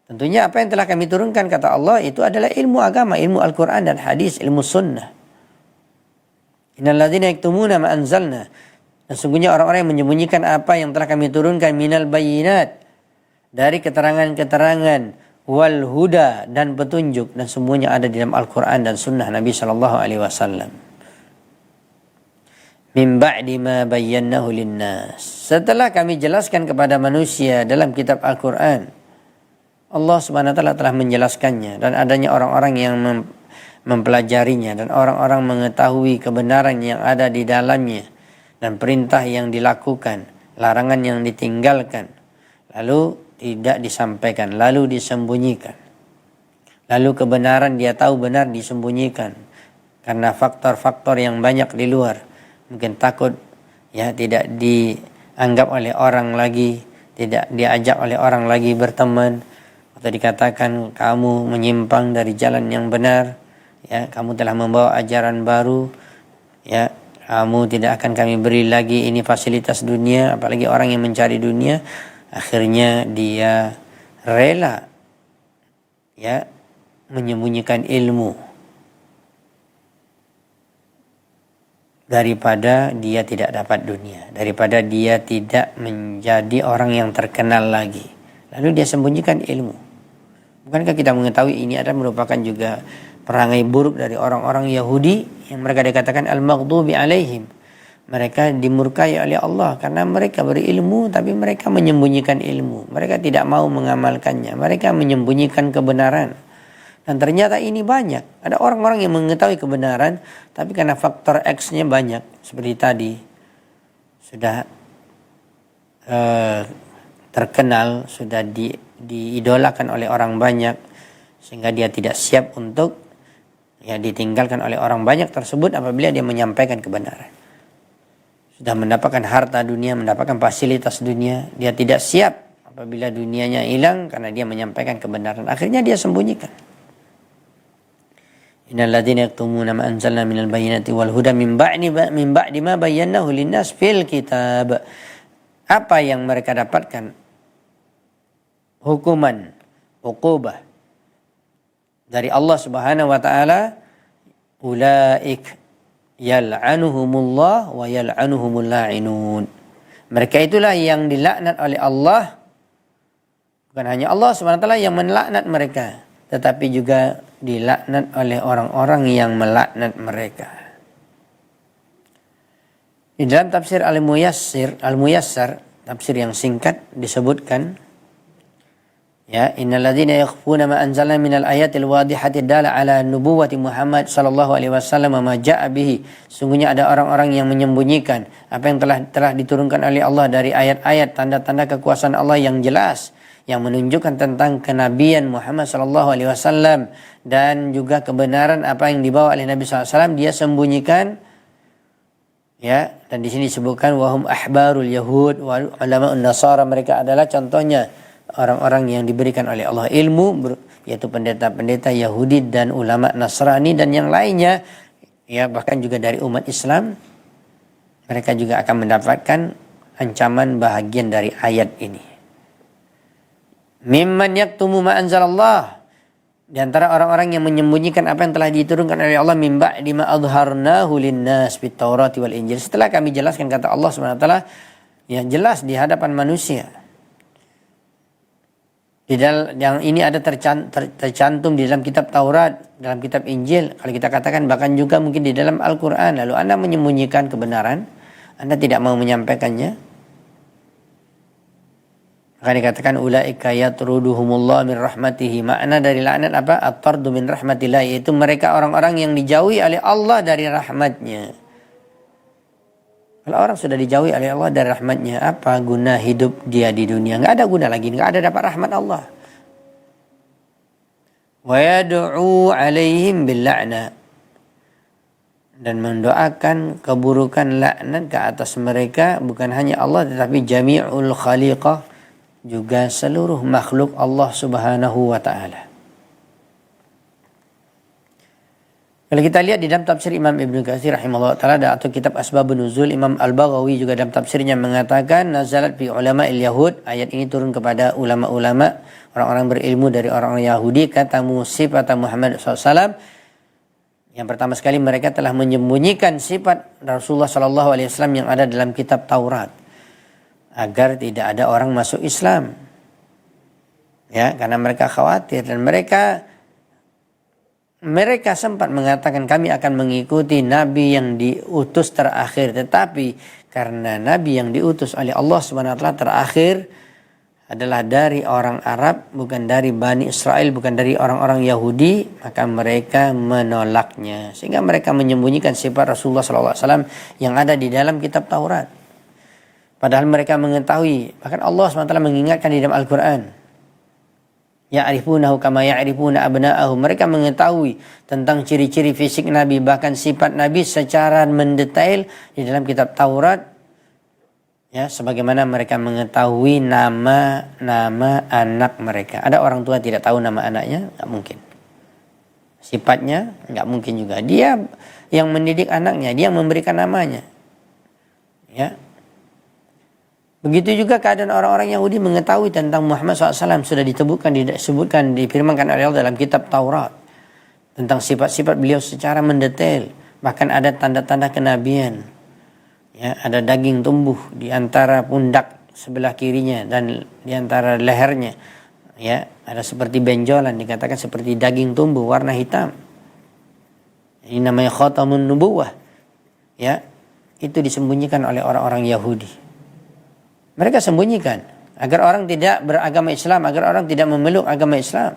Tentunya apa yang telah kami turunkan, kata Allah, itu adalah ilmu agama, ilmu Al-Quran dan hadis, ilmu sunnah. Innal ladzina yaktumuna ma anzalna. Dan sungguhnya orang-orang yang menyembunyikan apa yang telah kami turunkan minal bayyinat, dari keterangan-keterangan, wal huda, dan petunjuk, dan semuanya ada di dalam Al-Quran dan Sunnah Nabi Shallallahu Alaihi Wasallam. Min ba'di ma bayyanahu linnas. Setelah kami jelaskan kepada manusia dalam kitab Al-Quran, Allah Subhanahu wa taala telah menjelaskannya, dan adanya orang-orang yang mempelajarinya, dan orang-orang mengetahui kebenaran yang ada di dalamnya, dan perintah yang dilakukan, larangan yang ditinggalkan, lalu tidak disampaikan, lalu disembunyikan. Lalu kebenaran dia tahu benar disembunyikan karena faktor-faktor yang banyak di luar. Mungkin takut ya tidak dianggap oleh orang lagi, tidak diajak oleh orang lagi berteman, atau dikatakan kamu menyimpang dari jalan yang benar, ya kamu telah membawa ajaran baru, ya kamu tidak akan kami beri lagi ini fasilitas dunia, apalagi orang yang mencari dunia. Akhirnya dia rela ya menyembunyikan ilmu daripada dia tidak dapat dunia, daripada dia tidak menjadi orang yang terkenal lagi. Lalu dia sembunyikan ilmu. Bukankah kita mengetahui ini adalah merupakan juga perangai buruk dari orang-orang Yahudi yang mereka dikatakan al-maghdubi alaihim. Mereka dimurkai oleh Allah karena mereka berilmu tapi mereka menyembunyikan ilmu. Mereka tidak mau mengamalkannya. Mereka menyembunyikan kebenaran. Dan ternyata ini banyak. Ada orang-orang yang mengetahui kebenaran tapi karena faktor X-nya banyak. Seperti tadi sudah terkenal, sudah diidolakan oleh orang banyak sehingga dia tidak siap untuk ya ditinggalkan oleh orang banyak tersebut apabila dia menyampaikan kebenaran. Sudah mendapatkan harta dunia, mendapatkan fasilitas dunia, dia tidak siap apabila dunianya hilang karena dia menyampaikan kebenaran. Akhirnya dia sembunyikan. Innal ladzina yaktumuna ma anzalna minal bayyinati wal huda min ba'di ma bayyanahu linnas fil kitab. Apa yang mereka dapatkan? Hukuman, uqubah dari Allah Subhanahu wa taala, ulaik yal'anuhumullah wa yal'anuhumul la'inun. Mereka itulah yang dilaknat oleh Allah. Bukan hanya Allah SWT yang melaknat mereka, tetapi juga dilaknat oleh orang-orang yang melaknat mereka. Di dalam tafsir Al-Muyassar, tafsir yang singkat, disebutkan ya, innal ladzina yakhfuna ma anzalna minal ayatil wadihati dalla ala nubuwwati Muhammad sallallahu alaihi wasallam ma jaa bihi. Sungguhnya ada orang-orang yang menyembunyikan apa yang telah diturunkan oleh Allah dari ayat-ayat tanda-tanda kekuasaan Allah yang jelas yang menunjukkan tentang kenabian Muhammad sallallahu alaihi wasallam dan juga kebenaran apa yang dibawa oleh Nabi sallallahu alaihi wasallam, dia sembunyikan. Ya, dan di sini disebutkan wahum ahbarul yahud wa ulamaun nasara, mereka adalah contohnya orang-orang yang diberikan oleh Allah ilmu, yaitu pendeta-pendeta Yahudi dan ulama Nasrani dan yang lainnya, ya bahkan juga dari umat Islam. Mereka juga akan mendapatkan ancaman bahagian dari ayat ini. Mimman yaktumu ma anzalallah, di antara orang-orang yang menyembunyikan apa yang telah diturunkan oleh Allah, min ba'di ma adharnahu linnas fit Taurati wal Injil. Setelah kami jelaskan, kata Allah Subhanahu wa taala, yang jelas di hadapan manusia. Yang ini ada tercantum di dalam kitab Taurat, dalam kitab Injil. Kalau kita katakan bahkan juga mungkin di dalam Al-Quran. Lalu Anda menyembunyikan kebenaran, Anda tidak mau menyampaikannya. Maka dikatakan ulaika yatruduhumullah min rahmatihi. Makna dari laknat apa? At-tardu min rahmatillah, yaitu mereka orang-orang yang dijauhi oleh Allah dari rahmatnya. Kalau orang sudah dijauhi oleh Allah dari rahmatnya, apa guna hidup dia di dunia? Nggak ada guna lagi, nggak ada dapat rahmat Allah. Wa yad'u alaihim bil la'na, dan mendoakan keburukan laknat ke atas mereka, bukan hanya Allah tetapi jami'ul khaliqah, juga seluruh makhluk Allah Subhanahu wa taala. Kalau kita lihat di dalam tafsir Imam Ibnu Katsir rahimahullah taala atau kitab Asbabun Nuzul, Imam Al-Baghawi juga dalam tafsirnya mengatakan nazalat fi ulama'il yahud, ayat ini turun kepada ulama-ulama orang-orang berilmu dari orang-orang Yahudi. Kata Musib atau Muhammad SAW, Yang pertama sekali mereka telah menyembunyikan sifat Rasulullah SAW yang ada dalam kitab Taurat agar tidak ada orang masuk Islam. Ya, karena mereka khawatir dan mereka sempat mengatakan kami akan mengikuti nabi yang diutus terakhir, tetapi karena nabi yang diutus oleh Allah Subhanahu wa taala terakhir adalah dari orang Arab, bukan dari Bani Israel, bukan dari orang-orang Yahudi, maka mereka menolaknya. Sehingga mereka menyembunyikan sifat Rasulullah SAW yang ada di dalam kitab Taurat. Padahal mereka mengetahui, bahkan Allah SWT mengingatkan di dalam Al-Quran. Ya'rifunahu kama ya'rifuna abna'ahum. Mereka mengetahui tentang ciri-ciri fisik Nabi, bahkan sifat Nabi secara mendetail di dalam kitab Taurat. Ya, sebagaimana mereka mengetahui nama anak mereka. Ada orang tua tidak tahu nama anaknya? Nggak mungkin. Sifatnya? Nggak mungkin juga. Dia yang mendidik anaknya, dia yang memberikan namanya. Ya. Begitu juga keadaan orang-orang Yahudi mengetahui tentang Muhammad SAW. Sudah disebutkan, difirmankan oleh Allah dalam kitab Taurat. Tentang sifat-sifat beliau secara mendetail. Bahkan ada tanda-tanda kenabian. Ya, ada daging tumbuh di antara pundak sebelah kirinya dan di antara lehernya. Ya, ada seperti benjolan, dikatakan seperti daging tumbuh warna hitam. Ini namanya khatamun nubuwah. Ya, itu disembunyikan oleh orang-orang Yahudi. Mereka sembunyikan agar orang tidak beragama Islam, agar orang tidak memeluk agama Islam.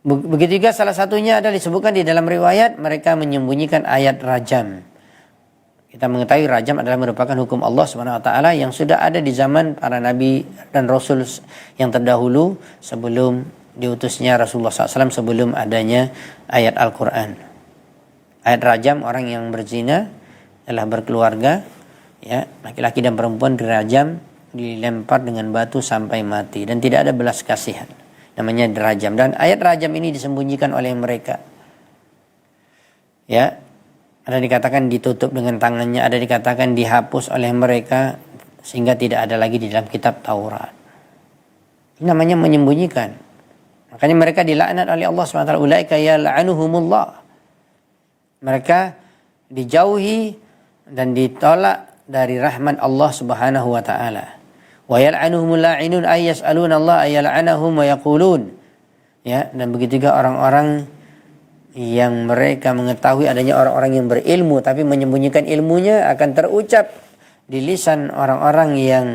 Begitu juga salah satunya adalah disebutkan di dalam riwayat mereka menyembunyikan ayat rajam. Kita mengetahui rajam adalah merupakan hukum Allah Subhanahu wa taala yang sudah ada di zaman para nabi dan rasul yang terdahulu sebelum diutusnya Rasulullah SAW, sebelum adanya ayat Al-Quran. Ayat rajam, orang yang berzina telah berkeluarga, ya, laki-laki dan perempuan dirajam, dilempar dengan batu sampai mati dan tidak ada belas kasihan. Namanya dirajam, dan ayat rajam ini disembunyikan oleh mereka. Ya, ada dikatakan ditutup dengan tangannya, ada dikatakan dihapus oleh mereka sehingga tidak ada lagi di dalam kitab Taurat. Ini namanya menyembunyikan. Makanya mereka dilaknat oleh Allah SWT. Ulaika yal'anuhumullah. Mereka dijauhi dan ditolak dari rahmat Allah Subhanahu wa taala. Wa yal'anuhumul la'inun ay yas'aluna Allah ay yal'anahum wa yaqulun. Ya, dan begitu juga orang-orang yang mereka mengetahui adanya orang-orang yang berilmu tapi menyembunyikan ilmunya akan terucap di lisan orang-orang yang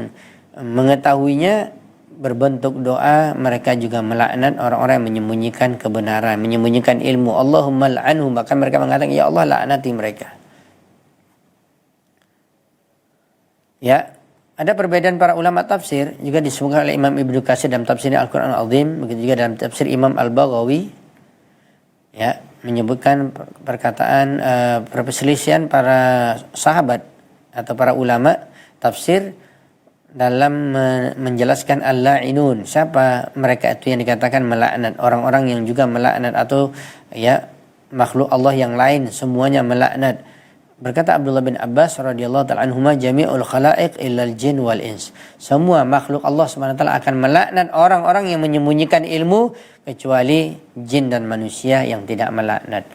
mengetahuinya berbentuk doa. Mereka juga melaknat orang-orang yang menyembunyikan kebenaran, menyembunyikan ilmu. Allahumma la'anhum, bahkan mereka mengatakan ya Allah laknati mereka. Ya, ada perbedaan para ulama tafsir juga disebutkan oleh Imam Ibnu Katsir dalam tafsir Al-Quran Al-Azim, begitu juga dalam tafsir Imam Al-Baghawi. Ya, menyebutkan perkataan perselisihan para sahabat atau para ulama tafsir dalam menjelaskan al-la'inun. Siapa mereka itu yang dikatakan melaknat? Orang-orang yang juga melaknat atau ya makhluk Allah yang lain semuanya melaknat. Berkata Abdullah bin Abbas radhiyallahu ta'ala anhuma, jami'ul khalaiq illal jin wal ins. Semua makhluk Allah Subhanahu wa taala akan melaknat orang-orang yang menyembunyikan ilmu kecuali jin dan manusia yang tidak melaknat.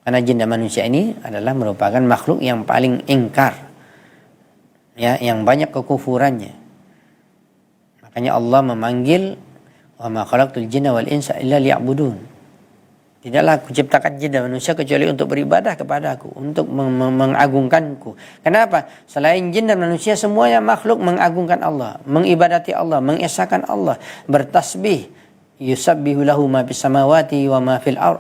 Karena jin dan manusia ini adalah merupakan makhluk yang paling ingkar. Ya, yang banyak kekufurannya. Makanya Allah memanggil wa ma khalaqtul jinna wal insa illa liya'budun. Tidaklah aku ciptakan jin dan manusia kecuali untuk beribadah kepada aku, untuk mengagungkanku. Kenapa? Selain jin dan manusia semuanya makhluk mengagungkan Allah, mengibadati Allah, mengesahkan Allah, bertasbih. Yusabbihu lahu ma fis samawati wa ma fil ardh.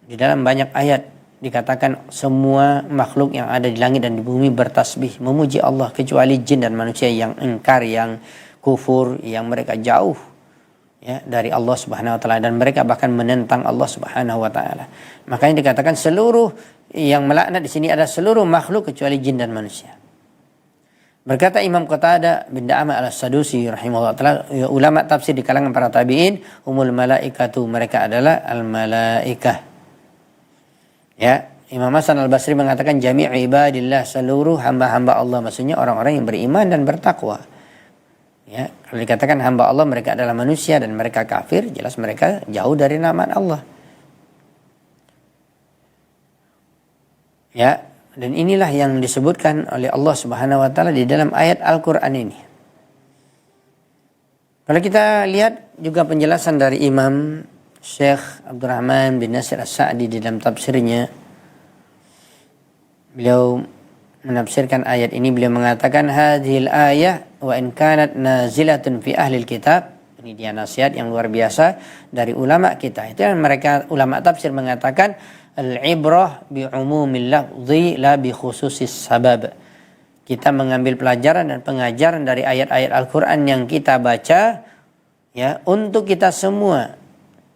Di dalam banyak ayat dikatakan semua makhluk yang ada di langit dan di bumi bertasbih, memuji Allah, kecuali jin dan manusia yang ingkar, yang kufur, yang mereka jauh ya dari Allah Subhanahu wa taala, dan mereka bahkan menentang Allah Subhanahu wa taala. Makanya dikatakan seluruh yang melaknat di sini adalah seluruh makhluk kecuali jin dan manusia. Berkata Imam Qatadah bin Da'amah al-Sadusi rahimahullah taala, ulama tafsir di kalangan para tabi'in, humul malaikatu, mereka adalah al-malaikah. Ya, Imam Hasan al-Basri mengatakan jami'u ibadillah, seluruh hamba-hamba Allah, maksudnya orang-orang yang beriman dan bertakwa. Ya, kalau dikatakan hamba Allah mereka adalah manusia dan mereka kafir, jelas mereka jauh dari nama Allah. Ya, dan inilah yang disebutkan oleh Allah Subhanahu wa taala di dalam ayat Al-Qur'an ini. Kalau kita lihat juga penjelasan dari Imam Syekh Abdurrahman bin Nasir As-Sa'di di dalam tafsirnya, beliau menafsirkan ayat ini, beliau mengatakan hadhil ayah wa in kanat nazilatun fi ahlil kitab. Ini dia nasihat yang luar biasa dari ulama kita. Itu yang mereka ulama tafsir mengatakan al-ibrah bi umumil lafzi la bi khususis sabab. Kita mengambil pelajaran dan pengajaran dari ayat-ayat Al-Qur'an yang kita baca ya untuk kita semua,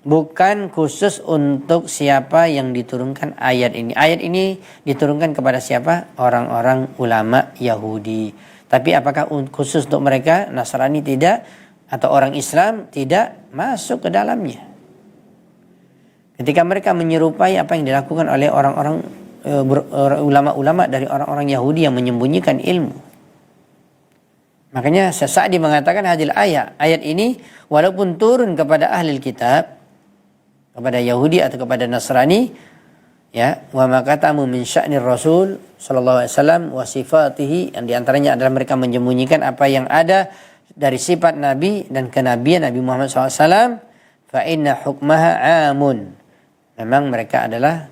bukan khusus untuk siapa yang diturunkan ayat ini. Ayat ini diturunkan kepada siapa? Orang-orang ulama Yahudi. Tapi apakah khusus untuk mereka? Nasrani tidak, atau orang Islam tidak masuk ke dalamnya. Ketika mereka menyerupai apa yang dilakukan oleh orang-orang ulama-ulama dari orang-orang Yahudi yang menyembunyikan ilmu. Makanya Sa'di mengatakan hadil ayat ini walaupun turun kepada ahli kitab, kepada Yahudi atau kepada Nasrani, ya, wa makatamu min sya'nir Rasul sallallahu alaihi wasallam wa sifatihi, yang diantaranya adalah mereka menyembunyikan apa yang ada dari sifat Nabi dan kenabian Nabi Muhammad SAW, fa inna hukmaha amun. Memang mereka adalah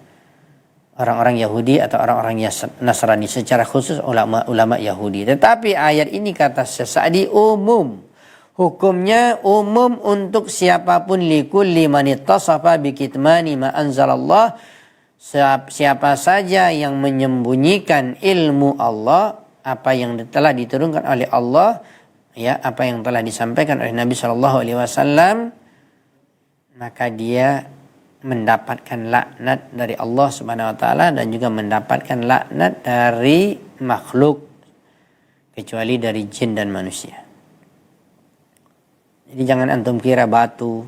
orang-orang Yahudi atau orang-orang Nasrani, secara khusus ulama Yahudi. Tetapi ayat ini kata Sa'di umum. Hukumnya umum untuk siapapun, likulli man ittasafa bikitmani ma anzalallah. Siapa saja yang menyembunyikan ilmu Allah, apa yang telah diturunkan oleh Allah, ya, apa yang telah disampaikan oleh Nabi SAW, maka dia mendapatkan laknat dari Allah Subhanahu wa taala dan juga mendapatkan laknat dari makhluk kecuali dari jin dan manusia. Jadi jangan antum kira batu,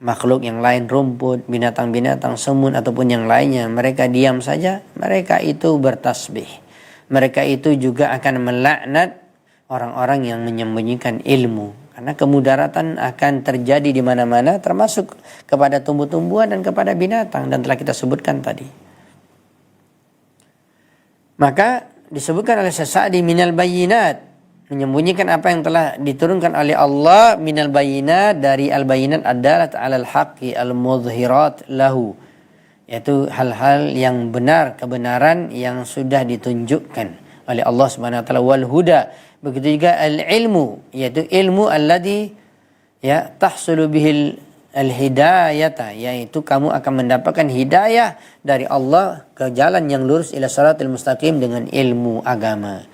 makhluk yang lain, rumput, binatang-binatang, semut ataupun yang lainnya, mereka diam saja. Mereka itu bertasbih. Mereka itu juga akan melaknat orang-orang yang menyembunyikan ilmu. Karena kemudaratan akan terjadi di mana-mana, termasuk kepada tumbuh-tumbuhan dan kepada binatang, dan telah kita sebutkan tadi. Maka disebutkan oleh Sa'di minal bayyinat, menyembunyikan apa yang telah diturunkan oleh Allah, minal bayyinat, dari al-bayyinat adalat alal haqqi al-mudhirat lahu, yaitu hal-hal yang benar, kebenaran yang sudah ditunjukkan oleh Allah Subhanahu wa taala, wal huda. Begitu juga al-ilmu, yaitu ilmu alladhi ya tahsulu bihil al-hidayata, yaitu kamu akan mendapatkan hidayah dari Allah ke jalan yang lurus ila shiratal mustaqim dengan ilmu agama.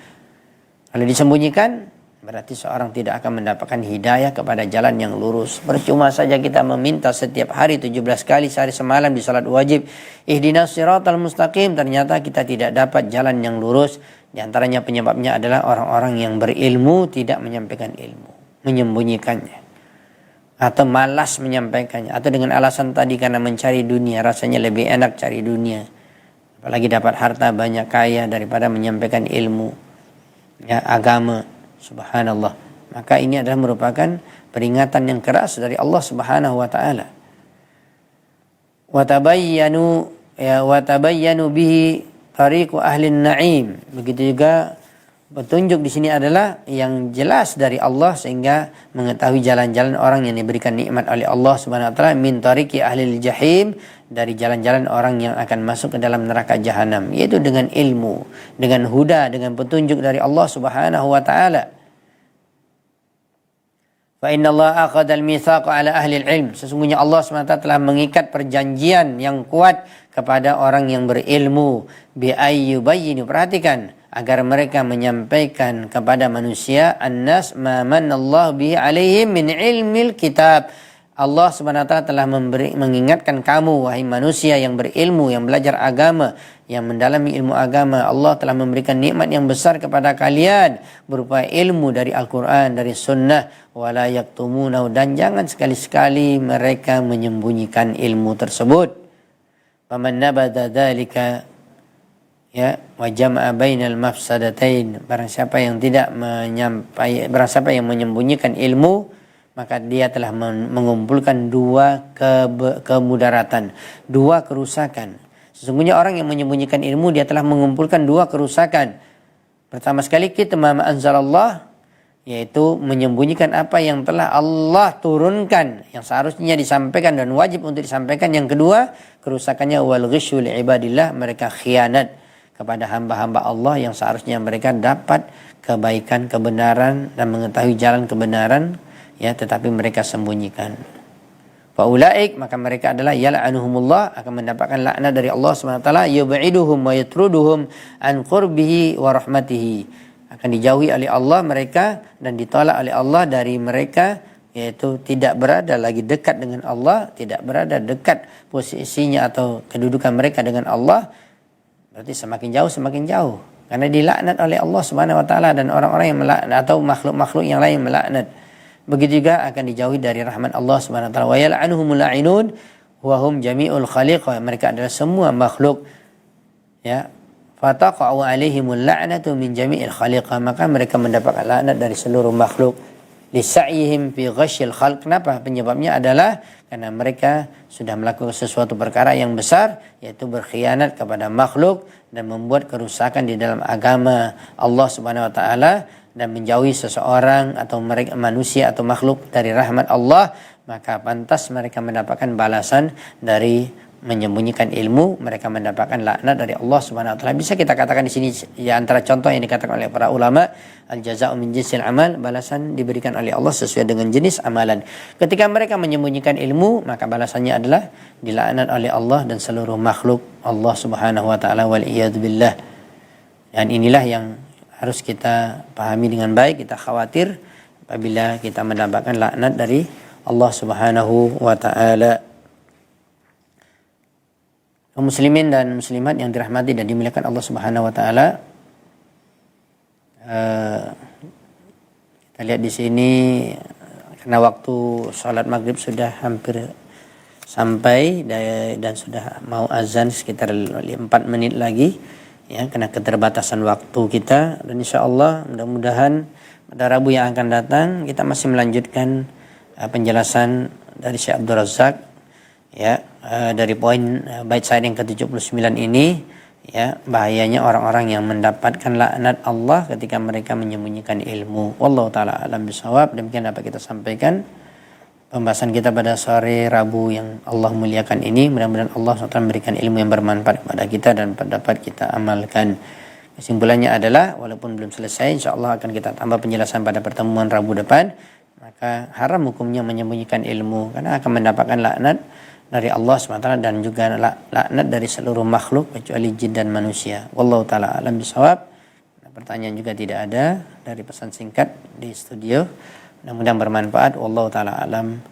Kalau disembunyikan, berarti seorang tidak akan mendapatkan hidayah kepada jalan yang lurus. Percuma saja kita meminta setiap hari 17 kali sehari semalam di salat wajib, ihdinas shiratal mustaqim, ternyata kita tidak dapat jalan yang lurus. Di antaranya penyebabnya adalah orang-orang yang berilmu tidak menyampaikan ilmu, menyembunyikannya, atau malas menyampaikannya, atau dengan alasan tadi karena mencari dunia, rasanya lebih enak cari dunia, apalagi dapat harta banyak kaya daripada menyampaikan ilmu, ya, agama. Subhanallah. Maka ini adalah merupakan peringatan yang keras dari Allah Subhanahu wa taala. Wa tabayyanu bihi tariqu ahlin na'im. Begitu juga petunjuk di sini adalah yang jelas dari Allah sehingga mengetahui jalan-jalan orang yang diberikan nikmat oleh Allah Subhanahu wa taala, min tariqi ahlil jahim, dari jalan-jalan orang yang akan masuk ke dalam neraka jahanam, yaitu dengan ilmu, dengan huda, dengan petunjuk dari Allah Subhanahu wa taala. Fa innallaha aqada al-mitsaq ala ahli al-ilm. Sesungguhnya Allah SWT telah mengikat perjanjian yang kuat kepada orang yang berilmu, bi ayyubayyinu, perhatikan, agar mereka menyampaikan kepada manusia annas ma manallahu bihi alaihim min ilmil kitab. Allah SWT telah mengingatkan kamu, wahai manusia yang berilmu, yang belajar agama, yang mendalami ilmu agama. Allah telah memberikan nikmat yang besar kepada kalian berupa ilmu dari Al-Quran, dari Sunnah. Wala yaktumunahu, dan jangan sekali-sekali mereka menyembunyikan ilmu tersebut. Faman nabada dzalika, ya, wa jama'a bainal mafsadatain, barang siapa yang menyembunyikan ilmu, maka dia telah mengumpulkan dua kemudaratan, dua kerusakan. Sesungguhnya orang yang menyembunyikan ilmu, dia telah mengumpulkan dua kerusakan. Pertama sekali, kitman ma anzalallah, yaitu menyembunyikan apa yang telah Allah turunkan, yang seharusnya disampaikan dan wajib untuk disampaikan. Yang kedua, kerusakannya wal ghisyu li ibadillah, mereka khianat kepada hamba-hamba Allah yang seharusnya mereka dapat kebaikan, kebenaran dan mengetahui jalan kebenaran, ya, tetapi mereka sembunyikan. Faulaik, maka mereka adalah yal'anuhumullah, akan mendapatkan laknat dari Allah Subhanahu wa taala, yub'iduhum wa yatruduhum an qurbihi wa rahmatihi, akan dijauhi oleh Allah mereka dan ditolak oleh Allah dari mereka, yaitu tidak berada lagi dekat dengan Allah, tidak berada dekat posisinya atau kedudukan mereka dengan Allah. Berarti semakin jauh karena dilaknat oleh Allah Subhanahu wa taala, dan orang-orang yang melaknat atau makhluk-makhluk yang lain melaknat. Begitu juga akan dijauhi dari rahmat Allah Subhanahu wa taala. Wa yal'anuhumul la'inun wa hum jami'ul khaliq, mereka adalah semua makhluk, ya. Fataqa'u 'alaihimul la'natu min jami'il khaliq, maka mereka mendapatkan laknat dari seluruh makhluk. Lisa'yihim fi ghasyil khalq, kenapa? Penyebabnya adalah karena mereka sudah melakukan sesuatu perkara yang besar, yaitu berkhianat kepada makhluk dan membuat kerusakan di dalam agama Allah Subhanahu wa taala, dan menjauhi seseorang atau mereka manusia atau makhluk dari rahmat Allah, maka pantas mereka mendapatkan balasan dari menyembunyikan ilmu, mereka mendapatkan laknat dari Allah Subhanahu wa taala. Bisa kita katakan di sini ya, antara contoh yang dikatakan oleh para ulama, al jazaa'u min jinsil amal, balasan diberikan oleh Allah sesuai dengan jenis amalan. Ketika mereka menyembunyikan ilmu, maka balasannya adalah dilaknat oleh Allah dan seluruh makhluk Allah Subhanahu wa taala, wal iyad billah. Dan inilah yang harus kita pahami dengan baik. Kita khawatir apabila kita mendapatkan laknat dari Allah Subhanahu wa taala. Kaum muslimin dan muslimat yang dirahmati dan dimuliakan Allah Subhanahu wa taala, kita lihat di sini karena waktu salat maghrib sudah hampir sampai dan sudah mau azan sekitar 4 menit lagi, ya, karena keterbatasan waktu kita. Dan insya Allah mudah-mudahan pada Rabu yang akan datang kita masih melanjutkan penjelasan dari Syekh Abdul Razak, ya, dari poin bait syair yang ke-79 ini, ya, bahayanya orang-orang yang mendapatkan laknat Allah ketika mereka menyembunyikan ilmu. Wallahu taala alam bisawab. Demikian dapat kita sampaikan pembahasan kita pada sore Rabu yang Allah muliakan ini. Mudah-mudahan Allah SWT memberikan ilmu yang bermanfaat kepada kita dan dapat kita amalkan. Kesimpulannya adalah, walaupun belum selesai, insyaAllah akan kita tambah penjelasan pada pertemuan Rabu depan. Maka haram hukumnya menyembunyikan ilmu, karena akan mendapatkan laknat dari Allah SWT dan juga laknat dari seluruh makhluk kecuali jin dan manusia. Wallahu ta'ala alam bisawab. Pertanyaan juga tidak ada dari pesan singkat di studio. Mudah-mudahan bermanfaat. Wallahu ta'ala alam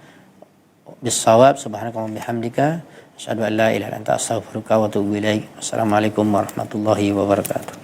bisawab. Subhanakallahumma bihamdika asyhadu an la ilaha illa anta astaghfiruka wa atubu ilaik. Assalamualaikum warahmatullahi wabarakatuh.